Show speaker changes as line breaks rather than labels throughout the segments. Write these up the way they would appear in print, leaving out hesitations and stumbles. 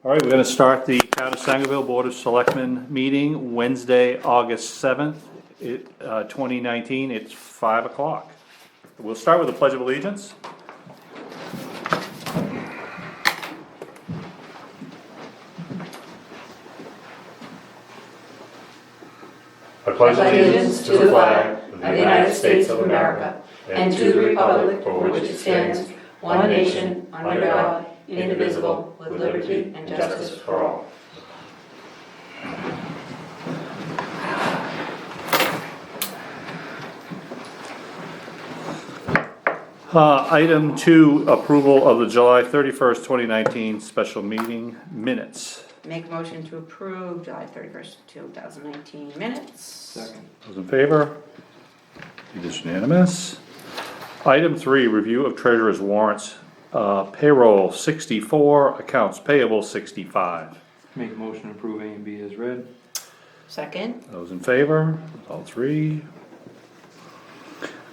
All right, we're going to start the Town of Sangerville Board of Selectmen meeting Wednesday, August 7th, 2019. It's 5 o'clock. We'll start with the Pledge of Allegiance. I pledge
allegiance to the flag of the United States of America and to the republic for which it stands, one nation, under God, indivisible, with liberty and justice for all.
Item 2, approval of the July 31st, 2019 special meeting minutes.
Make a motion to approve July 31st, 2019 minutes.
Second.
Those in favor? It is unanimous. Item 3, review of treasurer's warrants. Payroll 64, accounts payable 65.
Make a motion to approve A and B as read.
Second.
Those in favor? All three.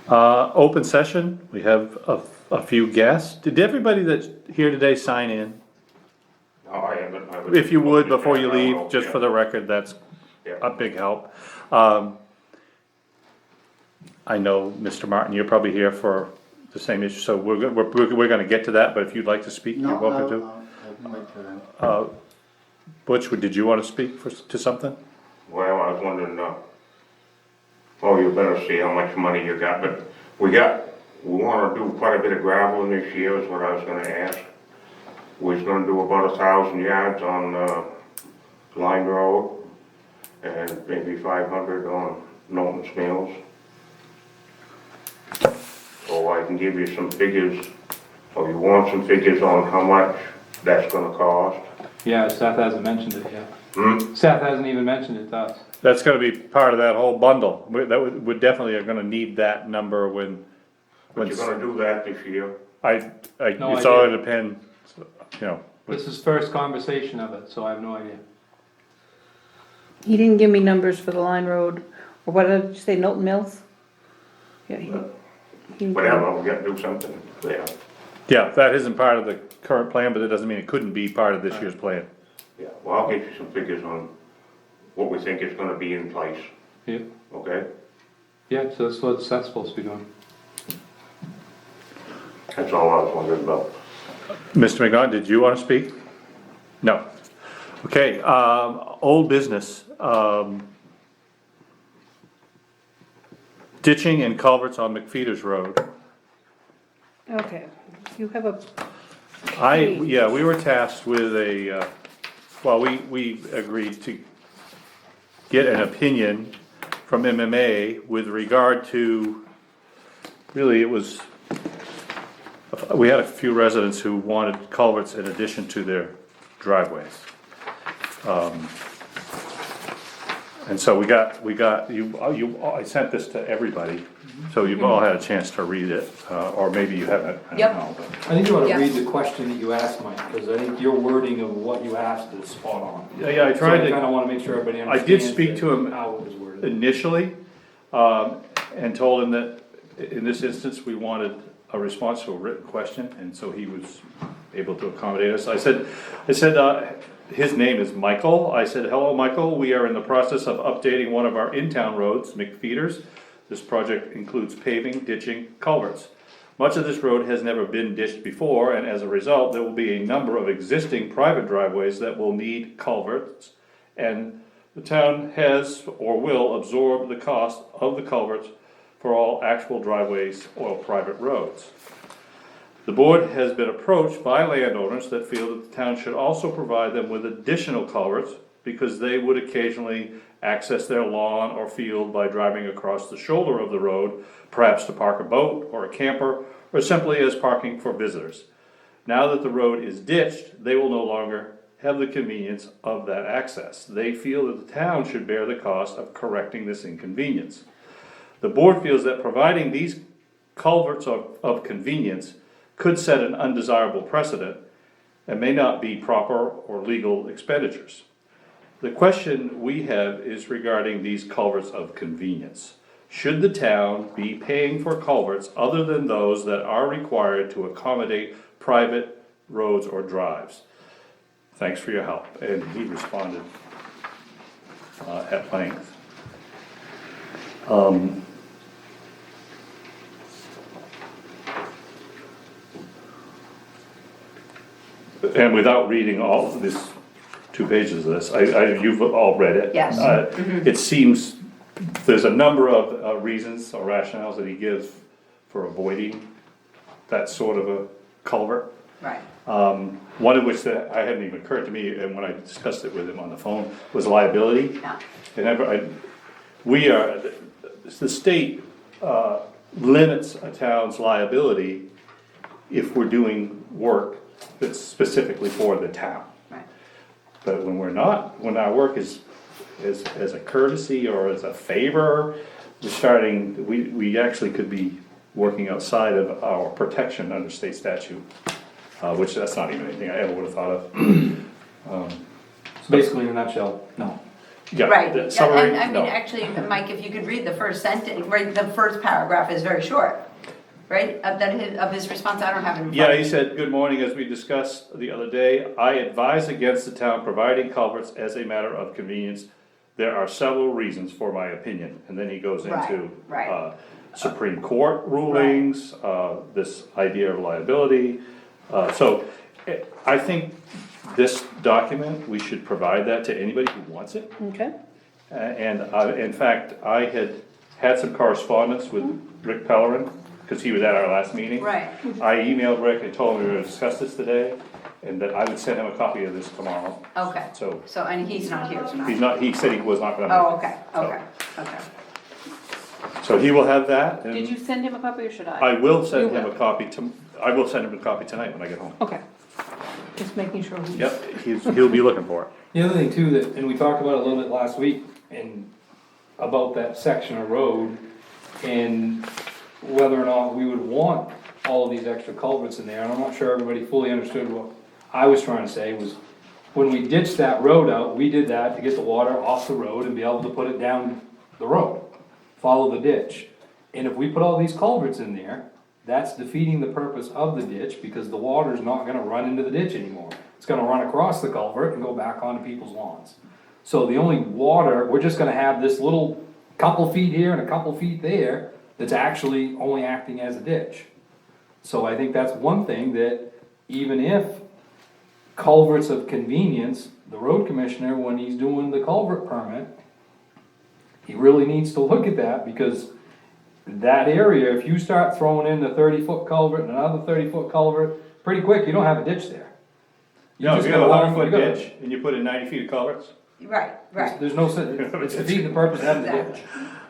Open session, we have a few guests. Did everybody that's here today sign in?
No, I haven't.
If you would, before you leave, just for the record, that's a big help. I know, Mr. Martin, you're probably here for the same issue, so we're gonna get to that, but if you'd like to speak, you're welcome to.
I'll wait for them.
Butch, did you wanna speak to something?
Well, I was wondering, you better see how much money you got, but we wanna do quite a bit of gravel this year is what I was gonna ask. We was gonna do about 1,000 yards on, Line Road and maybe 500 on Norton's Mills. So I can give you some figures, or you want some figures on how much that's gonna cost?
Yeah, Seth hasn't mentioned it yet. Seth hasn't even mentioned it to us.
That's gonna be part of that whole bundle. We definitely are gonna need that number when.
But you're gonna do that this year?
It's
No
all
idea.
gonna depend, you know.
This is first conversation of it, so I have no idea.
He didn't give me numbers for the line road, or what did you say, Knowlton Mills? Yeah, he.
Whatever, we gotta do something there.
Yeah, that isn't part of the current plan, but it doesn't mean it couldn't be part of this year's plan.
Yeah, well, I'll get you some figures on what we think is gonna be in place,
Yeah,
okay?
yeah, so that's what Seth's supposed to be doing.
That's all I was wondering about.
Mr. McDonald, did you wanna speak? No. Okay, old business, ditching and culverts on McFeeters Road.
Okay, you have a,
We were tasked with we agreed to get an opinion from MMA with regard to, really we had a few residents who wanted culverts in addition to their driveways. And so I sent this to everybody, so you've all had a chance to read it, or maybe you haven't, I don't know.
I think you ought to
Yeah.
read the question that you asked, Mike, because I think your wording of what you asked is spot on.
Yeah, I
So
tried
I
to.
kinda wanna make sure everybody
I did
understands.
speak to him
how it was worded.
initially, and told him that in this instance, we wanted a response to a written question, and so he was able to accommodate us. I said, his name is Michael. I said, hello, Michael, we are in the process of updating one of our in-town roads, McFeeters. This project includes paving, ditching, culverts. Much of this road has never been ditched before, and as a result, there will be a number of existing private driveways that will need culverts, and the town has or will absorb the cost of the culverts for all actual driveways or private roads. The board has been approached by landowners that feel that the town should also provide them with additional culverts because they would occasionally access their lawn or field by driving across the shoulder of the road, perhaps to park a boat or a camper, or simply as parking for visitors. Now that the road is ditched, they will no longer have the convenience of that access. They feel that the town should bear the cost of correcting this inconvenience. The board feels that providing these culverts of convenience could set an undesirable precedent and may not be proper or legal expenditures. The question we have is regarding these culverts of convenience. Should the town be paying for culverts other than those that are required to accommodate private roads or drives? thanks for your help, and he responded at length. And without reading all of this, 2 pages of this, you've all read it.
Yes.
It seems, there's a number of reasons or rationales that he gives for avoiding that sort of a culvert.
Right.
One of which that I hadn't even occurred to me, and when I discussed it with him on the phone, was liability.
Yeah.
And the state limits a town's liability if we're doing work that's specifically for the town.
Right.
But when we're not, when our work is as a courtesy or as a favor, we actually could be working outside of our protection under state statute, which that's not even anything I ever would have thought of.
So basically, in a nutshell, no.
Yeah,
Right,
the
yeah,
summary,
and I mean,
no.
actually, Mike, if you could read the first sentence, right, the first paragraph is very short, right, of his response, I don't have it in front
Yeah,
of
he
me.
said, "Good morning, as we discussed the other day, I advise against the town providing culverts as a matter of convenience. There are several reasons for my opinion," and then he goes into
Right.
Supreme Court rulings, this idea of liability. So I think this document, we should provide that to anybody who wants it.
Okay,
And in fact, I had some correspondence with Rick Pellerin, because he was at our last meeting.
Right,
I emailed Rick and told him we were gonna discuss this today, and that I would send him a copy of this tomorrow.
okay,
So,
so, and he's not here tonight.
he said he was not gonna.
Oh, okay, okay, okay.
So he will have that,
did
and
you send him a copy or should
I
I?
will send
You
him a
will.
copy I will send him a copy tonight when I get home.
Okay, just making sure.
Yep, he'll be looking for it.
The other thing too, that, and we talked about it a little bit last week, and about that section of road, and whether or not we would want all of these extra culverts in there, and I'm not sure everybody fully understood what I was trying to say, was when we ditched that road out, we did that to get the water off the road and be able to put it down the road, follow the ditch. And if we put all these culverts in there, that's defeating the purpose of the ditch, because the water's not gonna run into the ditch anymore. It's gonna run across the culvert and go back onto people's lawns. So the only water, we're just gonna have this little couple feet here and a couple feet there, that's actually only acting as a ditch. So I think that's one thing that, even if culverts of convenience, the road commissioner, when he's doing the culvert permit, he really needs to look at that, because that area, if you start throwing in the 30-foot culvert and another 30-foot culvert, pretty quick, you don't have a ditch there.
No, if
just
you got a
got
100-foot
you gotta-
ditch, and you put in 90 feet of culverts,
Right, right.
There's no sense, it's defeating the purpose of having the ditch.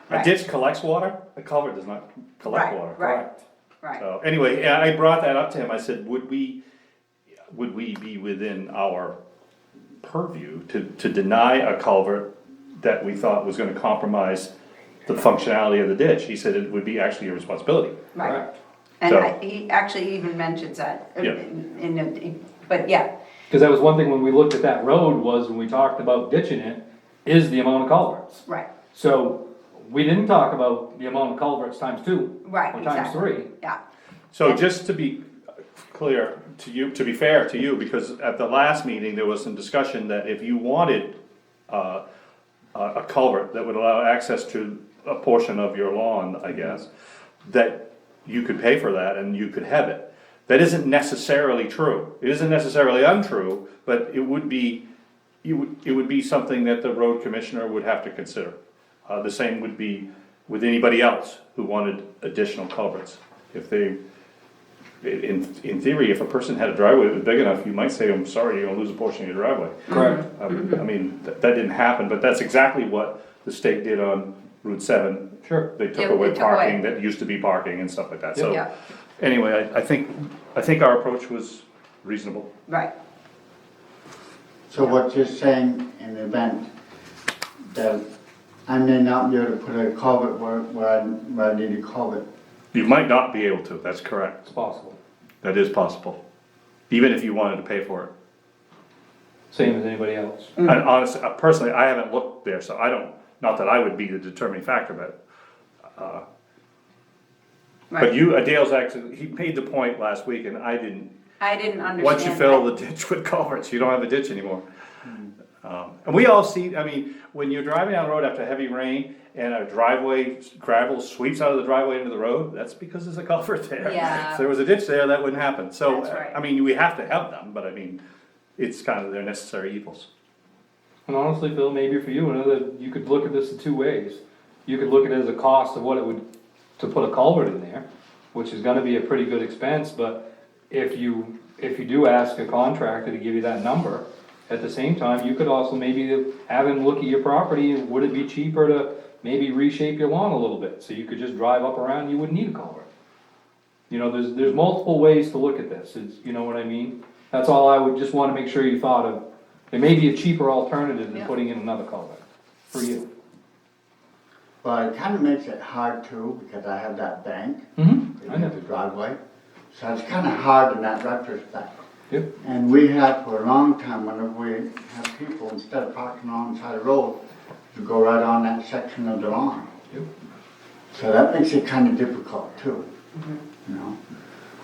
a
Right.
ditch collects water, a culvert does not collect
Right,
water.
right, right.
So anyway, yeah, I brought that up to him, I said, would we be within our purview to deny a culvert that we thought was gonna compromise the functionality of the ditch? He said it would be actually your responsibility.
Right,
Correct.
and
So-
he actually even mentions that,
Yeah.
but yeah,
Cause that was one thing when we looked at that road, was when we talked about ditching it, is the amount of culverts.
right,
So, we didn't talk about the amount of culverts times 2.
Right,
Or times
exactly.
3.
yeah,
So just to be clear to you, to be fair to you, because at the last meeting, there was some discussion that if you wanted a culvert that would allow access to a portion of your lawn, I guess, that you could pay for that and you could have it. That isn't necessarily true. It isn't necessarily untrue, but it would be something that the road commissioner would have to consider. The same would be with anybody else who wanted additional culverts. If they, in theory, if a person had a driveway that was big enough, you might say, I'm sorry, you're gonna lose a portion of your driveway.
Correct.
I mean, that didn't happen, but that's exactly what the state did on Route 7.
Sure.
They took
Yeah,
away
they took
parking
away.
that used to be parking and stuff like that, so.
yeah,
Anyway, I think our approach was reasonable.
right.
So what you're saying in the event that I may not be able to put a culvert where I need a culvert.
You might not be able to, that's correct.
It's possible.
That is possible, even if you wanted to pay for it.
Same as anybody else.
And honestly, personally, I haven't looked there, so I don't, not that I would be the determining factor, but
Right.
Dale's actually, he made the point last week, and I didn't,
I didn't understand.
Once you fill the ditch with culverts, you don't have a ditch anymore. And we all see, I mean, when you're driving down the road after heavy rain and a driveway, gravel sweeps out of the driveway into the road, that's because there's a culvert there.
Yeah.
If there was a ditch there, that wouldn't happen. So,
That's right.
I mean, we have to have them, but I mean, it's kind of, they're necessary evils.
And honestly, Phil, maybe for you, you could look at this in two ways. You could look at it as a cost of what it would, to put a culvert in there, which is gonna be a pretty good expense, but if you do ask a contractor to give you that number, at the same time, you could also maybe have him look at your property, and would it be cheaper to maybe reshape your lawn a little bit, so you could just drive up around, you wouldn't need a culvert. You know, there's multiple ways to look at this, you know what I mean? That's all I would just wanna make sure you thought of. There may be a cheaper alternative than
Yeah.
putting in another culvert, for you.
Well, it kinda makes it hard too, because I have that bank,
I
in
know.
the driveway, so it's kinda hard in that retrospect.
Yep.
And we had for a long time, whenever we have people, instead of parking alongside the road, to go right on that section of the lawn.
Yep.
So that makes it kinda difficult too, you know?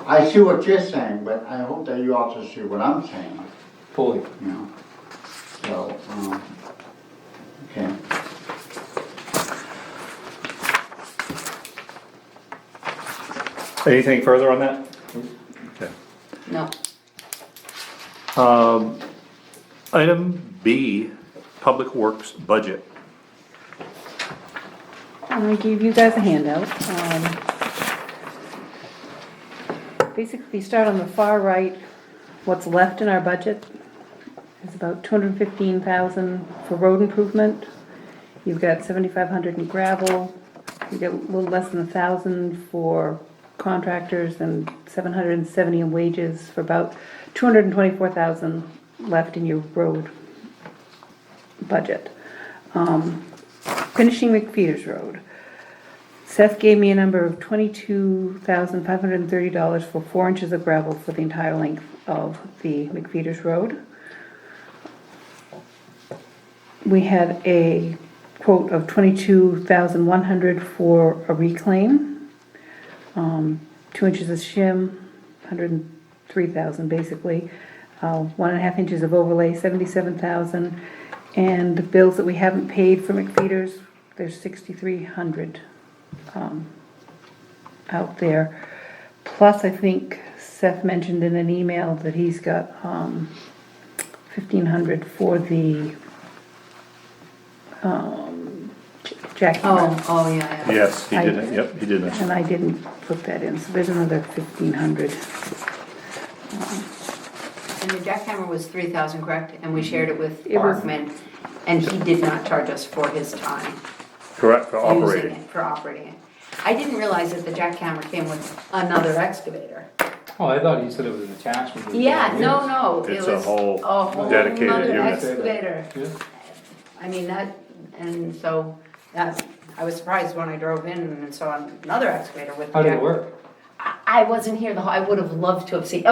I see what you're saying, but I hope that you also see what I'm saying,
Fully.
you know? So, okay.
Anything further on that? Okay.
No.
Item B, Public Works Budget.
I gave you guys a handout. Basically, start on the far right, what's left in our budget is about 215,000 for road improvement. You've got 7,500 in gravel, you've got a little less than 1,000 for contractors and 770 in wages, for about 224,000 left in your road budget. Finishing McFeeters Road. Seth gave me a number of $22,530 for 4 inches of gravel for the entire length of the McFeeters Road. We had a quote of $22,100 for a reclaim. 2 inches of shim, 103,000 basically. 1.5 inches of overlay, 77,000. And the bills that we haven't paid for McFeeters, there's 6,300 out there. Plus, I think Seth mentioned in an email that he's got 1,500 for the jackhammer.
Oh, yeah.
Yes, he
I-
did it, yep, he did it.
And I didn't put that in, so there's another 1,500.
And the jackhammer was 3,000, correct? And we shared it with
It was-
Parkman, and he did not charge us for his time
Correct, for
using
operating.
it, for operating it. I didn't realize that the jackhammer came with another excavator.
Oh, I thought you said it was an attachment.
Yeah, no, it
It's a
was
whole
a whole
dedicated
nother
unit.
excavator.
Yeah.
I mean, and so that, I was surprised when I drove in and saw another excavator with the
How did
jack.
it work?
I wasn't here I would have loved to have seen,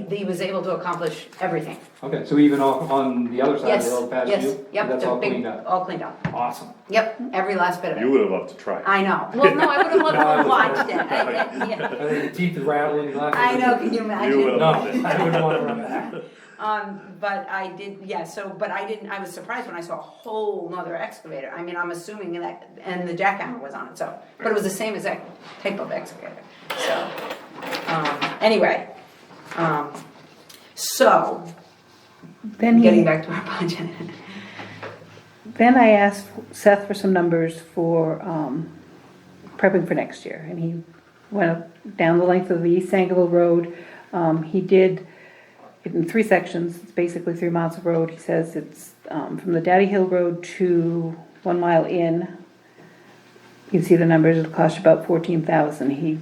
he was able to accomplish everything.
Okay, so even on the other side of
Yes,
the road past
yes,
you?
yep,
That's
the
all
big-
cleaned up?
all cleaned up.
Awesome.
Yep, every last bit of
You
it.
would have loved to try.
I know. Well, no, I would have loved to have
No,
watched it. Yeah.
I think your teeth are rattling.
I know, can you
You would
imagine?
have
No,
loved it.
I wouldn't want to run that.
But I did, yeah, but I didn't, I was surprised when I saw a whole nother excavator. I mean, I'm assuming that, and the jackhammer was on it, so, but it was the same exact type of excavator, so. Anyway, so,
Then
getting
he,
back to our budget.
then I asked Seth for some numbers for prepping for next year, and he went down the length of the East Sangerville Road. He did it in 3 sections. It's basically 3 miles of road. He says it's from the Daddy Hill Road to 1 mile in. You can see the numbers. It'll cost you about 14,000. He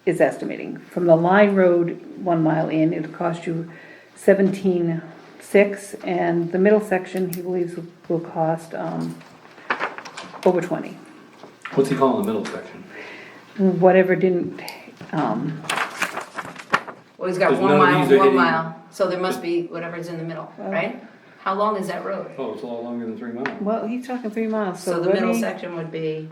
is estimating. From the Line Road 1 mile in, it'll cost you 17,600, and the middle section he believes will cost over 20.
What's he calling the middle section?
Whatever didn't.
Well, he's got
There's
1
none of
mile,
these are
1
hitting-
mile, so there must be whatever's in the middle, right? How long is that road?
Oh, it's a lot longer than 3 miles.
Well, he's talking 3 miles.
So the
let
middle
me-
section would be,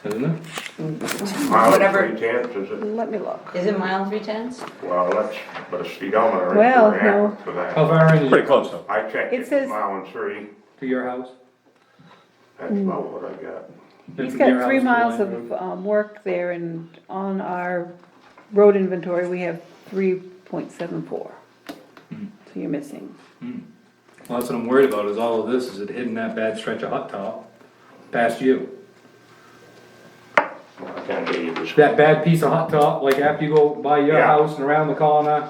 isn't it?
Mile
Whatever.
3/10, is it?
Let me look.
Is it mile 3/10?
Well, that's, but a speedometer
Well,
ain't
no.
accurate for
How
that.
far in is
Pretty
your
close
house
though.
I checked
It
it,
says-
mile and 3,
to your house?
that's about what I got.
He's
From your
got 3
house to
miles
Line Road?
of, work there, and on our road inventory, we have 3.74. So you're missing.
Well, that's what I'm worried about, is all of this, is it hitting that bad stretch of hot top past you?
I can't get you this.
That bad piece of hot top, like after you go by your
Yeah.
house and around the corner,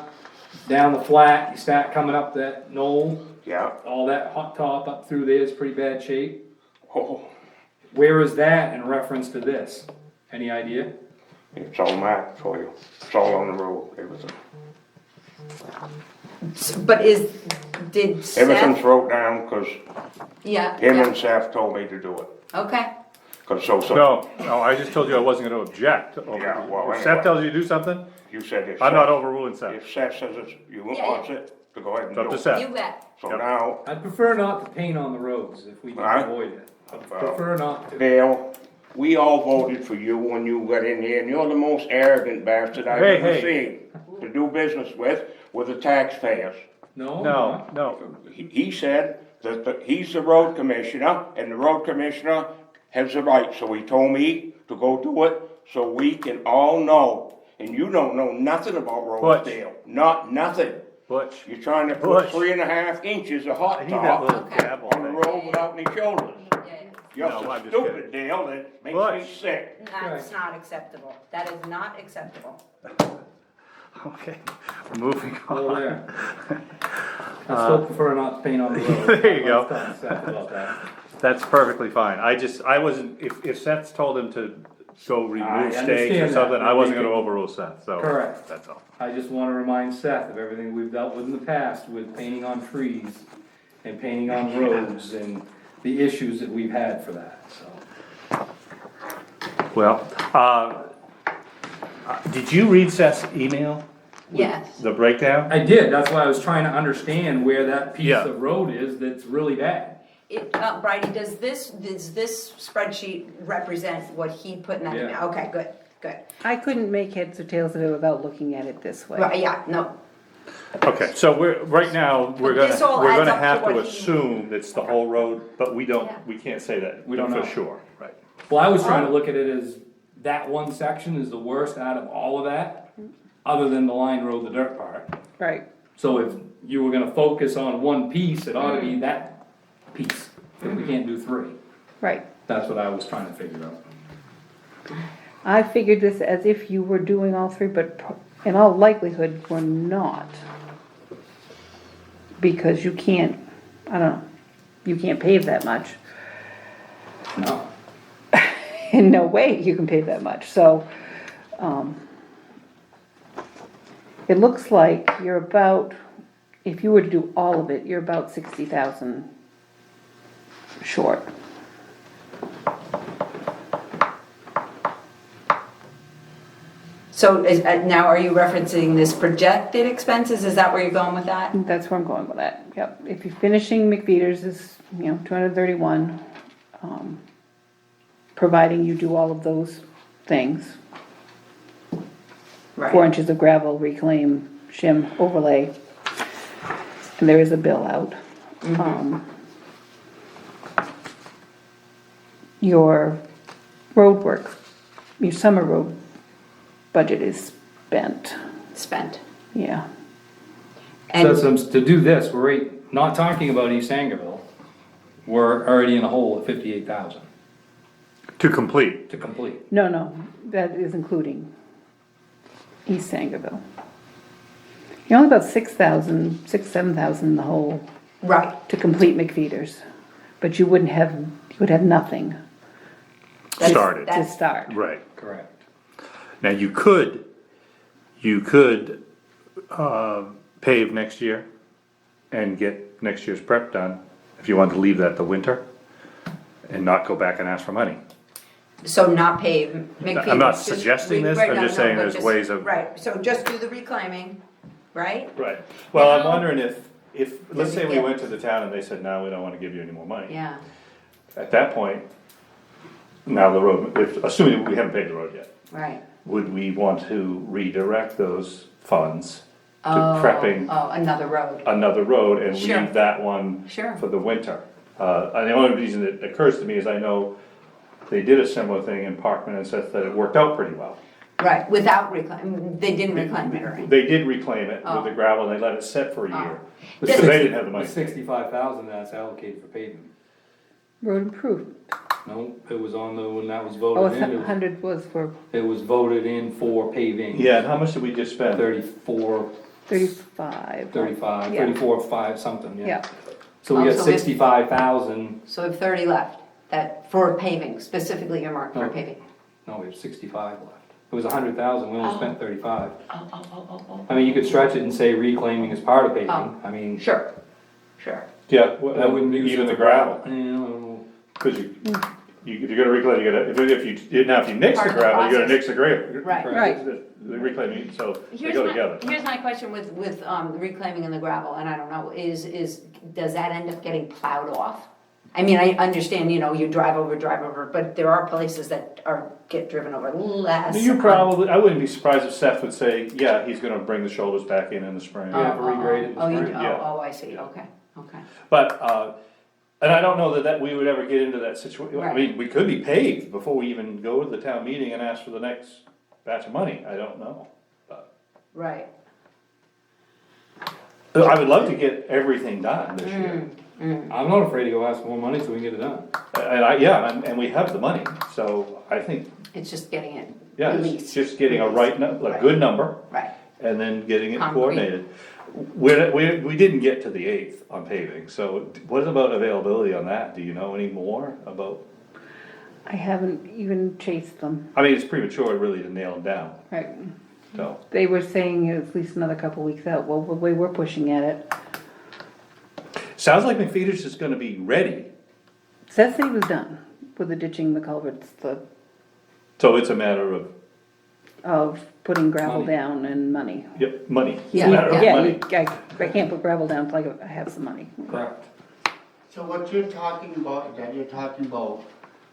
down the flat, you start coming up that knoll,
Yeah,
all that hot top up through there is pretty bad shape.
oh,
Where is that in reference to this? Any idea?
it's all marked for you. It's all on the road, everything.
But did
Everything's
Seth?
wrote down, cause
Yeah,
him
yeah,
and Seth told me to do it.
okay.
Cause so,
No, I just told you I wasn't gonna object.
Yeah, well,
If Seth
anyway.
tells you to do something,
you said if
I'm not
Seth,
overruling Seth.
if Seth says it's, you
Yeah,
want it, to go ahead and
It's up
do
to
it.
Seth.
You bet.
So
Yep.
now,
I'd prefer not to paint on the roads if we can
Alright.
avoid it. I'd prefer not to.
Dale, we all voted for you when you got in here, and you're the most arrogant bastard I've
Hey,
ever
hey.
seen to do business with the taxpayers.
No?
No.
He said that he's the road commissioner, and the road commissioner has the right, so he told me to go do it, so we can all know. And you don't know nothing about roads,
Butch.
Dale, nothing.
Butch,
You're trying to put
Butch.
3.5 inches of
I
hot
need that
top
little
Okay.
gavel
on the
thing.
road without any shoulders.
Yeah,
You're
No,
so
I'm just
stupid,
kidding.
Dale, that makes me
Butch.
sick.
that's not acceptable. That is not acceptable.
Okay, moving
Oh,
on.
there. I still prefer not to paint on the road.
There you go.
I'll tell Seth about that.
That's perfectly fine. I wasn't, if Seth told him to go remove
I
stakes or
understand that,
something, I wasn't
but
gonna
we
overrule Seth, so.
Correct.
That's all.
I just wanna remind Seth of everything we've dealt with in the past with painting on trees and painting on roads and the issues that we've had for that, so.
Well, did you read Seth's email?
Yes.
The breakdown?
I did, that's why I was trying to understand where that piece
Yeah.
of road is that's really bad.
Bridie, does this spreadsheet represent what he put in that
Yeah.
email? Okay, good.
I couldn't make heads or tails of it without looking at it this way.
Right, yeah, no,
Okay, so right now,
But this all
we're
adds
gonna
up to
have to
what he-
assume it's the whole road, but we
Yeah.
can't say that.
We don't know.
For sure, right.
Well, I was trying to look at it as that one section is the worst out of all of that, other than the line road, the dirt part.
Right.
So if you were gonna focus on one piece, it ought to be that piece, if we can't do 3.
Right.
That's what I was trying to figure out.
I figured this as if you were doing all 3, but in all likelihood, we're not. Because you can't, I don't know, you can't pave that much.
No.
In no way you can pave that much, so, it looks like you're about, if you were to do all of it, you're about 60,000 short.
so now are you referencing this projected expenses, is that where you're going with that?
That's where I'm going with that, yep. If you're finishing McVeter's is, 231, providing you do all of those things. 4
Right,
inches of gravel, reclaim, shim, overlay, and there is a bill out. Your road work, your summer road budget is spent,
spent.
yeah.
So
And,
to do this, we're not talking about East Sangerville, we're already in a hole at 58,000
To complete.
to complete.
No, that is including East Sangerville. You're only about 7,000 in the hole
right,
to complete McVeter's, but you would have nothing
Started.
to start.
Right.
Correct.
Now, you could pave next year and get next year's prep done, if you wanted to leave that the winter, and not go back and ask for money.
so not pave McPeter's.
I'm not
just
suggesting this,
right,
I'm
no,
just
no,
saying
but
there's
just-
ways of.
Right, so just do the reclaiming, right?
Right, well, I'm
Now-
wondering if, let's say we
Yeah.
went to the town and they said, no, we don't wanna give you any more money.
Yeah,
At that point, now the road, assuming we haven't paved the road yet,
right.
would we want to redirect those funds to
Oh,
prepping
oh, another road.
another road and
Sure.
leave that one
Sure.
for the winter? And the only reason it occurs to me is I know they did a similar thing in Parkman and said that it worked out pretty well.
Right, without reclaim, they didn't reclaim it, right?
They did reclaim it with the
Oh.
gravel and they let it set for a
Oh.
year.
This
Because
is-
they didn't have the
The
money.
65,000 that's allocated for paving.
Road improvement.
No, it was on the, when that was
Oh,
voted in,
100 was for
it was voted in for paving.
Yeah, and how much did we just spend?
34,
35.
35,
Yeah.
34, 5 something, yeah.
Yeah,
So we
Oh,
got
so we-
65,000,
So we have 30 left, that, for paving, specifically earmarked for
Oh.
paving.
no, we have 65 left. It was 100,000, we only
Oh.
spent 35.
Oh.
I mean, you could stretch it and say reclaiming is part of paving,
Oh.
I mean,
Sure, sure.
Yeah,
I wouldn't use
even
it
the
for
gravel.
Yeah, I don't know.
Cause if you're gonna reclaim, you gotta, if you nix the
Part of the
gravel, you gotta
process.
nix the gravel.
Right.
Right.
The reclaiming, so they
Here's
go
my,
together.
here's my question with reclaiming in the gravel, and I don't know, is, does that end up getting plowed off? I mean, I understand, you drive over, but there are places that get driven over less.
You probably, I wouldn't be surprised if Seth would say, yeah, he's gonna bring the shoulders back in the spring.
Yeah, for regrade it in the
Oh, you,
spring,
yeah.
I see, okay.
But, and I don't know that we would ever get into that situation. I
Right.
mean, we could be paved before we even go to the town meeting and ask for the next batch of money. I don't know. But
Right.
I would love to get everything done this year.
I'm not afraid to go ask for more money so we can get it done.
And we have the money, so I think,
It's just getting it
yeah, it's
released.
just getting a good number
Right,
and then getting it
Concrete.
coordinated. We didn't get to the 8th on paving, so what about availability on that? Do you know any more about?
I haven't even chased them.
I mean, it's premature really to nail them down,
Right.
so.
They were saying at least another couple weeks out. Well, the way we're pushing at it.
Sounds like McFeeters is gonna be ready,
Seth said he was done with the ditching, the culverts,
so it's a matter
of putting gravel
Money.
down and money.
yep, money. It's a
Yeah,
matter of
yeah,
money.
I can't put gravel down until I have some money.
Correct.
So what you're talking about, that you're talking about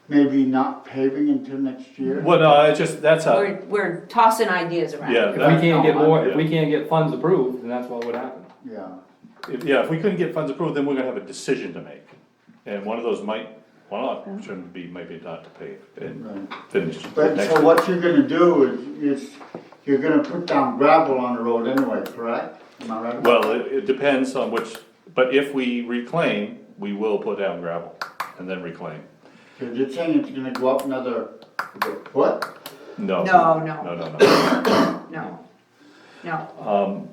maybe not paving until next year?
Well, no, it's just, that's
we're tossing ideas around.
Yeah,
If we can't get
No,
more,
I'm-
if we can't get funds approved, then that's what would happen.
Yeah.
if we couldn't get funds approved, then we're gonna have a decision to make. And one of those might be not to pave and
Right.
finish
But
next
so
year.
what you're gonna do is you're gonna put down gravel on the road anyway, correct? Am I right?
Well, it depends on which, but if we reclaim, we will put down gravel and then reclaim.
Cause you're saying it's gonna go up another, what?
No.
No.
No.
No,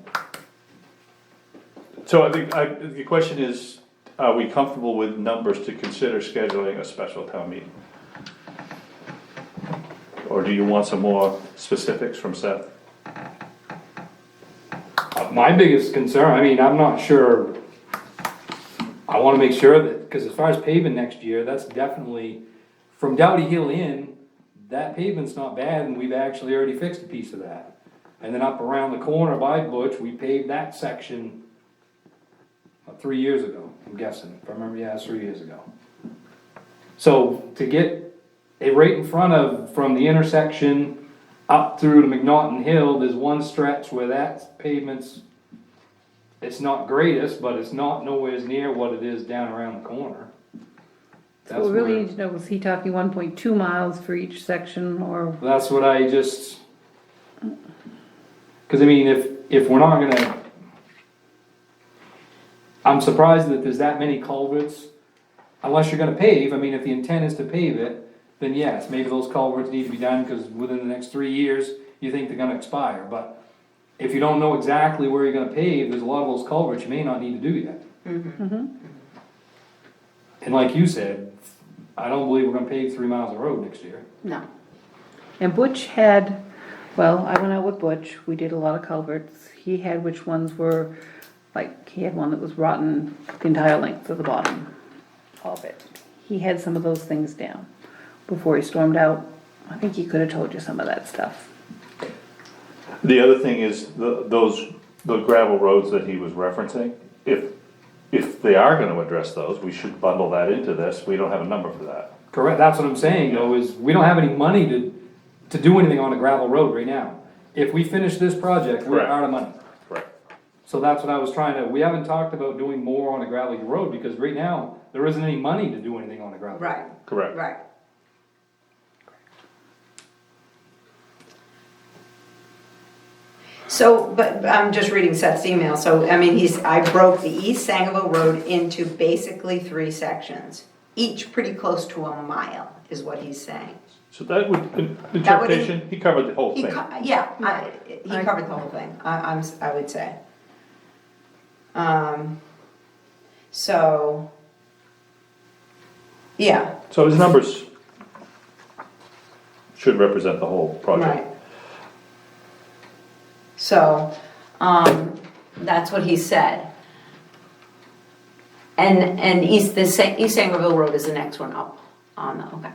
So I think, the question is, are we comfortable with numbers to consider scheduling a special town meeting? Or do you want some more specifics from Seth?
My biggest concern, I mean, I'm not sure, I wanna make sure that, cause as far as paving next year, that's definitely, from Dowdy Hill in, that pavement's not bad, and we've actually already fixed a piece of that. And then up around the corner by Butch, we paved that section 3 years ago, I'm guessing, if I remember, yeah, it's 3 years ago. So to get it right in front of, from the intersection up through to McNaughton Hill, there's one stretch where that pavement's, it's not greatest, but it's not nowhere near what it is down around the corner.
So what we really need to know, was he talking 1.2 miles for each section or?
That's what I just, cause I mean, if we're not gonna, I'm surprised that there's that many culverts, unless you're gonna pave, I mean, if the intent is to pave it, then yes, maybe those culverts need to be done, cause within the next 3 years, you think they're gonna expire, but if you don't know exactly where you're gonna pave, there's a lot of those culverts you may not need to do yet. And like you said, I don't believe we're gonna pave 3 miles of road next year.
no.
And Butch had, well, I went out with Butch, we did a lot of culverts. He had which ones were, like, he had one that was rotten the entire length of the bottom of it. He had some of those things down before he stormed out. I think he could have told you some of that stuff.
The other thing is, the gravel roads that he was referencing, if they are gonna address those, we should bundle that into this, we don't have a number for that.
Correct, that's what I'm saying though, is we don't have any money to do anything on a gravel road right now. If we finish this project, we're
Correct.
out of money.
Correct.
So that's what I was trying to, we haven't talked about doing more on a gravel road, because right now, there isn't any money to do anything on a gravel road.
Right.
Correct.
Right. So, but I'm just reading Seth's email, so, I mean, I broke the East Sangerville Road into basically 3 sections, each pretty close to a mile, is what he's saying.
So that would, interpretation, he covered the whole
He,
thing.
he covered the whole thing, I would say. So, yeah,
So his numbers should represent the whole project.
right. So, that's what he said. And East Sangerville Road is the next one up on the, okay.
But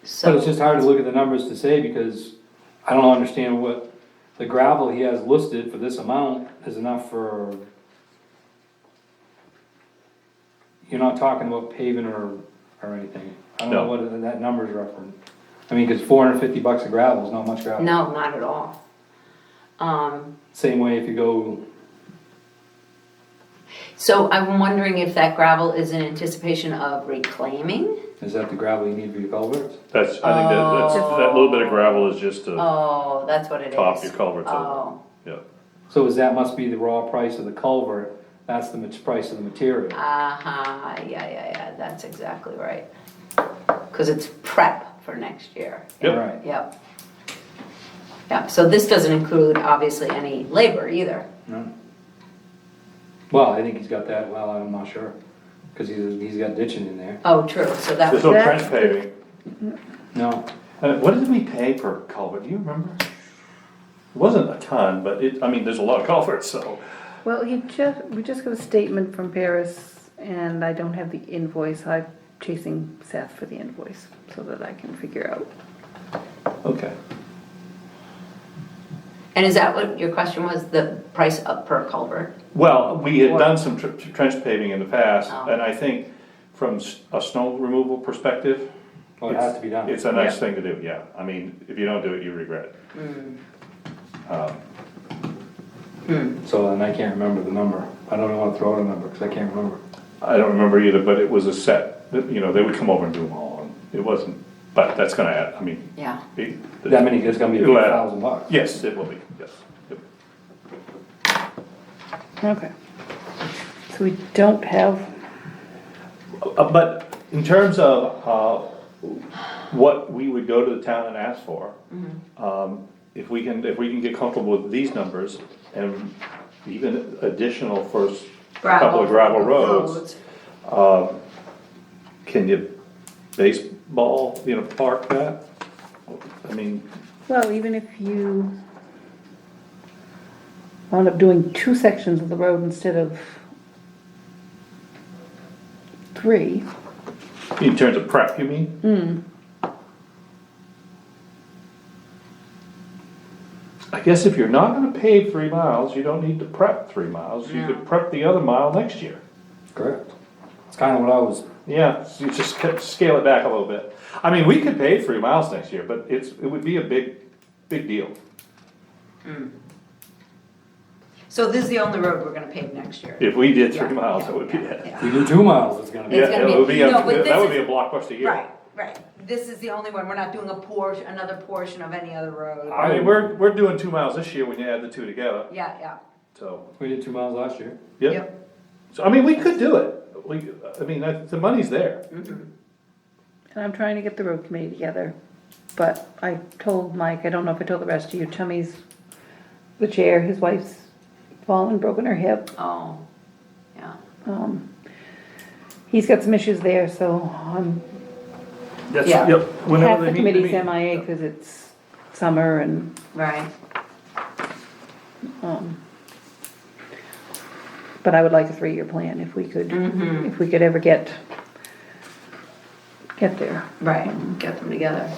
it's
So,
just hard to look at the numbers to say, because I don't understand what the gravel he has listed for this amount is enough for. You're not talking about paving or anything. I don't know
No.
what that number's referenced. I mean, cause $450 of gravel is not much gravel.
no, not at all.
Same way if you go,
So I'm wondering if that gravel is in anticipation of reclaiming?
is that the gravel you need for your culverts?
That's, I think that little bit of gravel is just to
Oh, that's what it is.
top your culverts over.
Oh,
Yeah.
So that must be the raw price of the culvert, that's the price of the material.
yeah, that's exactly right. Cause it's prep for next year.
Yep.
Right.
Yep. Yep, so this doesn't include obviously any labor either.
No. Well, I think he's got that, well, I'm not sure, cause he's got ditching in there.
Oh, true, so that
There's
was,
no trench paving.
No,
What did we pay per culvert, do you remember? It wasn't a ton, but I mean, there's a lot of culverts, so.
Well, we just got a statement from Paris, and I don't have the invoice. I'm chasing Seth for the invoice so that I can figure out.
Okay.
and is that what your question was, the price up per culvert?
Well, we had
Or-
done some trench paving in the past,
Oh.
and I think from a snow removal perspective.
well, it has to be done.
It's a nice
Yeah.
thing to do, yeah. I mean, if you don't do it, you regret it.
So then I can't remember the number, I don't wanna throw out a number, cause I can't remember.
I don't remember either, but it was a set, you know, they would come over and do them all, and it wasn't, but that's gonna add, I mean.
Yeah.
That many, it's gonna be a
It'll
few
add.
$1,000.
Yes, it will be, yes. Yep.
Okay. So we don't have,
But in terms of, what we would go to the town and ask for, if we can get comfortable with these numbers and even additional for a couple of gravel roads, can you baseball, park that? I mean,
well, even if you wound up doing 2 sections of the road instead of 3,
in terms of prep, you mean? I guess if you're not gonna pave 3 miles, you don't need to prep 3 miles, you could prep the other mile next year.
Correct. It's kinda what I was,
Yeah, you just scale it back a little bit. I mean, we could pave 3 miles next year, but it would be a big deal.
So this is the only road we're gonna pave next year?
If we did
Yeah,
3 miles,
yeah,
it would be
yeah,
it.
yeah.
if we do 2 miles, it's gonna be.
It's
Yeah,
gonna
it
be-
would be,
no, but this
that would
is-
be a blockbuster year.
Right, this is the only one, we're not doing another portion of any other road.
I mean, we're doing 2 miles this year when you add the 2 together,
Yeah,
so,
We did 2 miles last year.
yep.
Yep.
So, I mean, we could do it. I mean, the money's there.
and I'm trying to get the road committee together. But I told Mike, I don't know if I told the rest of you, Tommy's the chair, his wife's fallen, broken her hip.
oh, yeah.
He's got some issues there, so
That's,
Yeah.
yep. Whenever
half
they
the
meet,
committee's
they meet.
MIA because it's summer and,
Right,
but I would like a 3-year plan if we could, if we could ever get there.
right, get them together.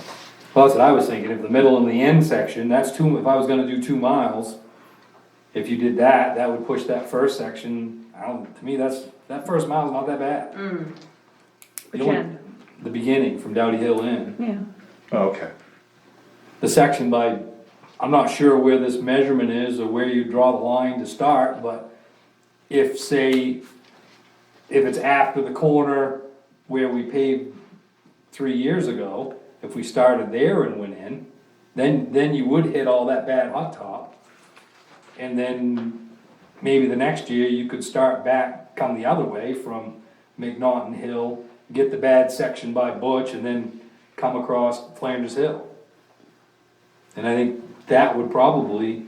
Well, that's what I was thinking, if the middle and the end section, that's 2, if I was gonna do 2 miles, if you did that, that would push that first section, to me, that first mile's not that bad.
Which
You only-
end?
the beginning, from Dowdy Hill in.
Yeah,
Okay.
The section by, I'm not sure where this measurement is or where you draw the line to start, but if, say, if it's after the corner where we paved 3 years ago, if we started there and went in, then you would hit all that bad hot top. And then maybe the next year you could start back, come the other way from McNaughton Hill, get the bad section by Butch, and then come across Flanders Hill. And I think that would probably,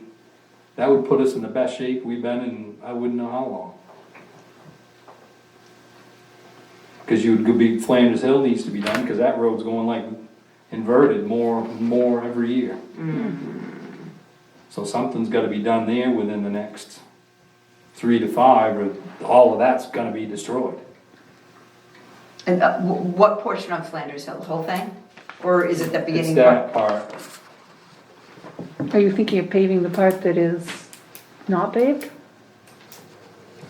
that would put us in the best shape we've been in, I wouldn't know how long. Cause you would be, Flanders Hill needs to be done, cause that road's going like inverted more every year. So something's gotta be done there within the next 3 to 5, or all of that's gonna be destroyed.
And what portion of Flanders Hill, the whole thing? Or is it the
It's
beginning
that
part?
part.
are you thinking of paving the part that is not paved?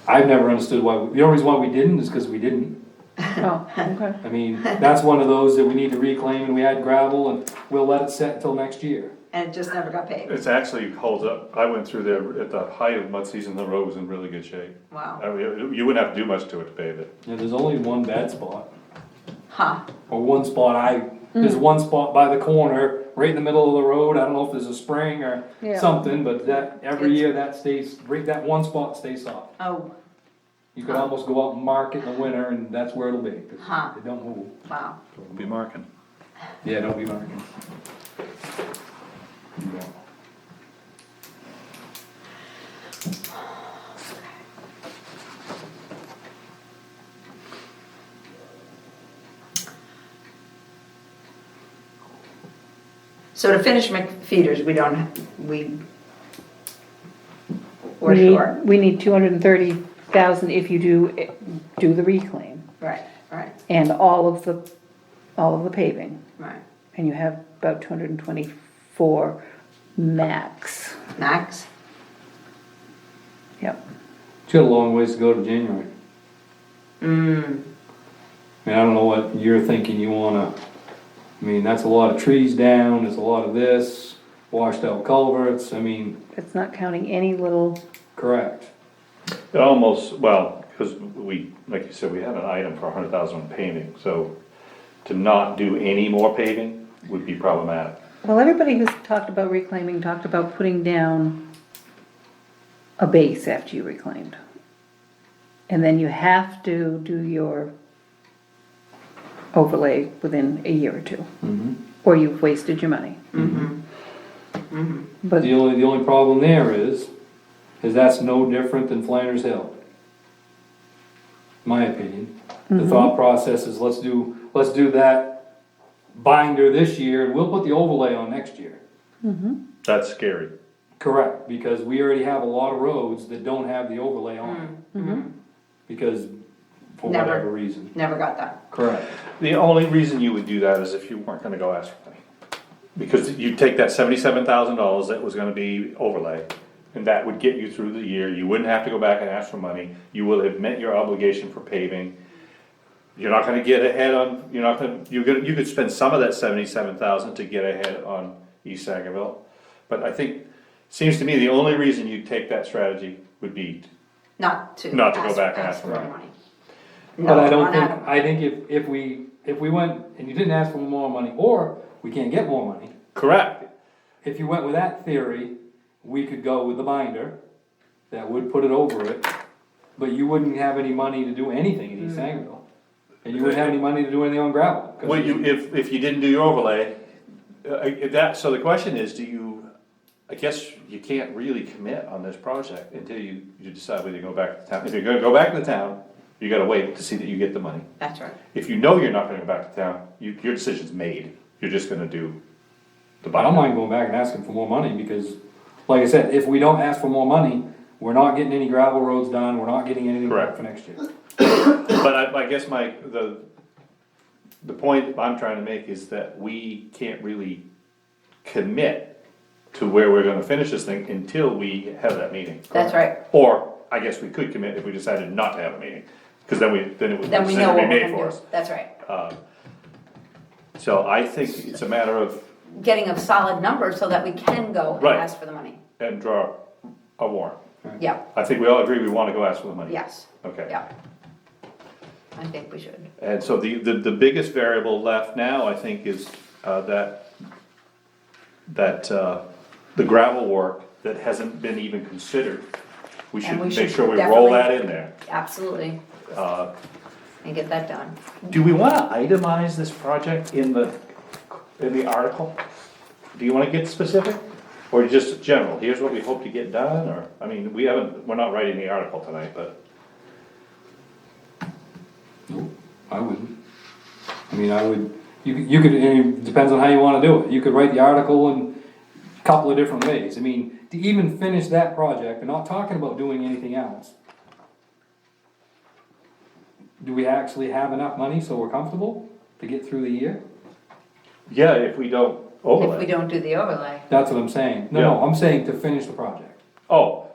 I've never understood why, the only reason why we didn't is cause we didn't.
Oh, okay.
I mean, that's one of those that we need to reclaim, and we had gravel, and we'll let it set until next year.
And it just never got paved?
It's actually holds up. I went through there at the height of mud season, the road was in really good shape.
Wow.
I mean, you wouldn't have to do much to it to pave it.
Yeah, there's only one bad spot,
Huh,
or one spot there's one spot by the corner, right in the middle of the road, I don't know if there's a spring or
Yeah.
something, but that, every
It's-
year that stays, right, that one spot stays soft.
oh,
You could almost go out and mark it in the winter, and that's where it'll be, 'cause
Huh.
it don't move.
wow.
We'll be marking.
Yeah, don't be marking. You won't.
So to finish McFeeters, we're
We need-
sure?
We need 230,000 if you do the reclaim
Right, right,
and all of the paving.
right.
And you have about 224 max.
Max?
Yep.
It's got a long ways to go to January. I mean, I don't know what you're thinking you wanna, I mean, that's a lot of trees down, there's a lot of this, washed out culverts, I mean,
It's not counting any little,
correct.
It almost, well, because we, like you said, we have an item for 100,000 on paving, so to not do any more paving would be problematic.
well, everybody who's talked about reclaiming talked about putting down a base after you reclaimed. And then you have to do your overlay within a year or two. Or you've wasted your money. But,
The only problem there is that's no different than Flanders Hill. My opinion. The thought process is let's do that binder this year, and we'll put the overlay on next year.
That's scary.
Correct, because we already have a lot of roads that don't have the overlay on. Because, for
Never.
whatever reason.
Never got that.
Correct.
The only reason you would do that is if you weren't gonna go ask for money. Because you'd take that $77,000 that was gonna be overlay, and that would get you through the year, you wouldn't have to go back and ask for money, you will have met your obligation for paving. You're not gonna get ahead on, you could spend some of that 77,000 to get ahead on East Sangerville. But I think, seems to me the only reason you'd take that strategy would be,
Not to
Not to go back and ask for
more
money.
But I don't
not
think,
out of money.
I think if we went, and you didn't ask for more money, or we can't get more money,
correct,
if you went with that theory, we could go with the binder, that would put it over it, but you wouldn't have any money to do anything in East Sangerville. And you wouldn't have any money to do anything on gravel. 'cause
well, if you didn't do your overlay, so the question is, I guess you can't really commit on this project until you decide whether you go back to town. If you're gonna go back to the town, you gotta wait to see that you get the money.
That's right.
If you know you're not gonna go back to town, your decision's made, you're just gonna do the
I
bottom
don't
line.
mind going back and asking for more money, because, like I said, if we don't ask for more money, we're not getting any gravel roads done, we're not getting anything
Correct.
back for next year.
But I guess the point I'm trying to make is that we can't really commit to where we're gonna finish this thing until we have that meeting.
That's right.
Or, I guess we could commit if we decided not to have a meeting, cause then it would,
Then we know
decision be
what we're
made
gonna
for
do.
us.
That's right.
So I think it's a matter of,
Getting a solid number so that we can go and
Right.
ask for the money.
and draw a warrant.
Yeah,
I think we all agree we wanna go ask for the money.
yes,
Okay.
yeah. I think we should.
And so the biggest variable left now, I think, is, the gravel work that hasn't been even considered. We should
And we
make
should
sure we roll
definitely-
that in there.
Absolutely. And get that done.
Do we wanna itemize this project in the article? Do you wanna get specific? Or just general, here's what we hope to get done, or, I mean, we're not writing the article tonight, but.
Nope, I wouldn't. I mean, I would, you could, it depends on how you wanna do it. You could write the article in a couple of different ways. I mean, to even finish that project, we're not talking about doing anything else. Do we actually have enough money so we're comfortable to get through the year?
Yeah, if we don't
If we
overlay.
don't do the overlay,
That's what I'm saying. No,
Yeah.
I'm saying to finish the project.
Oh,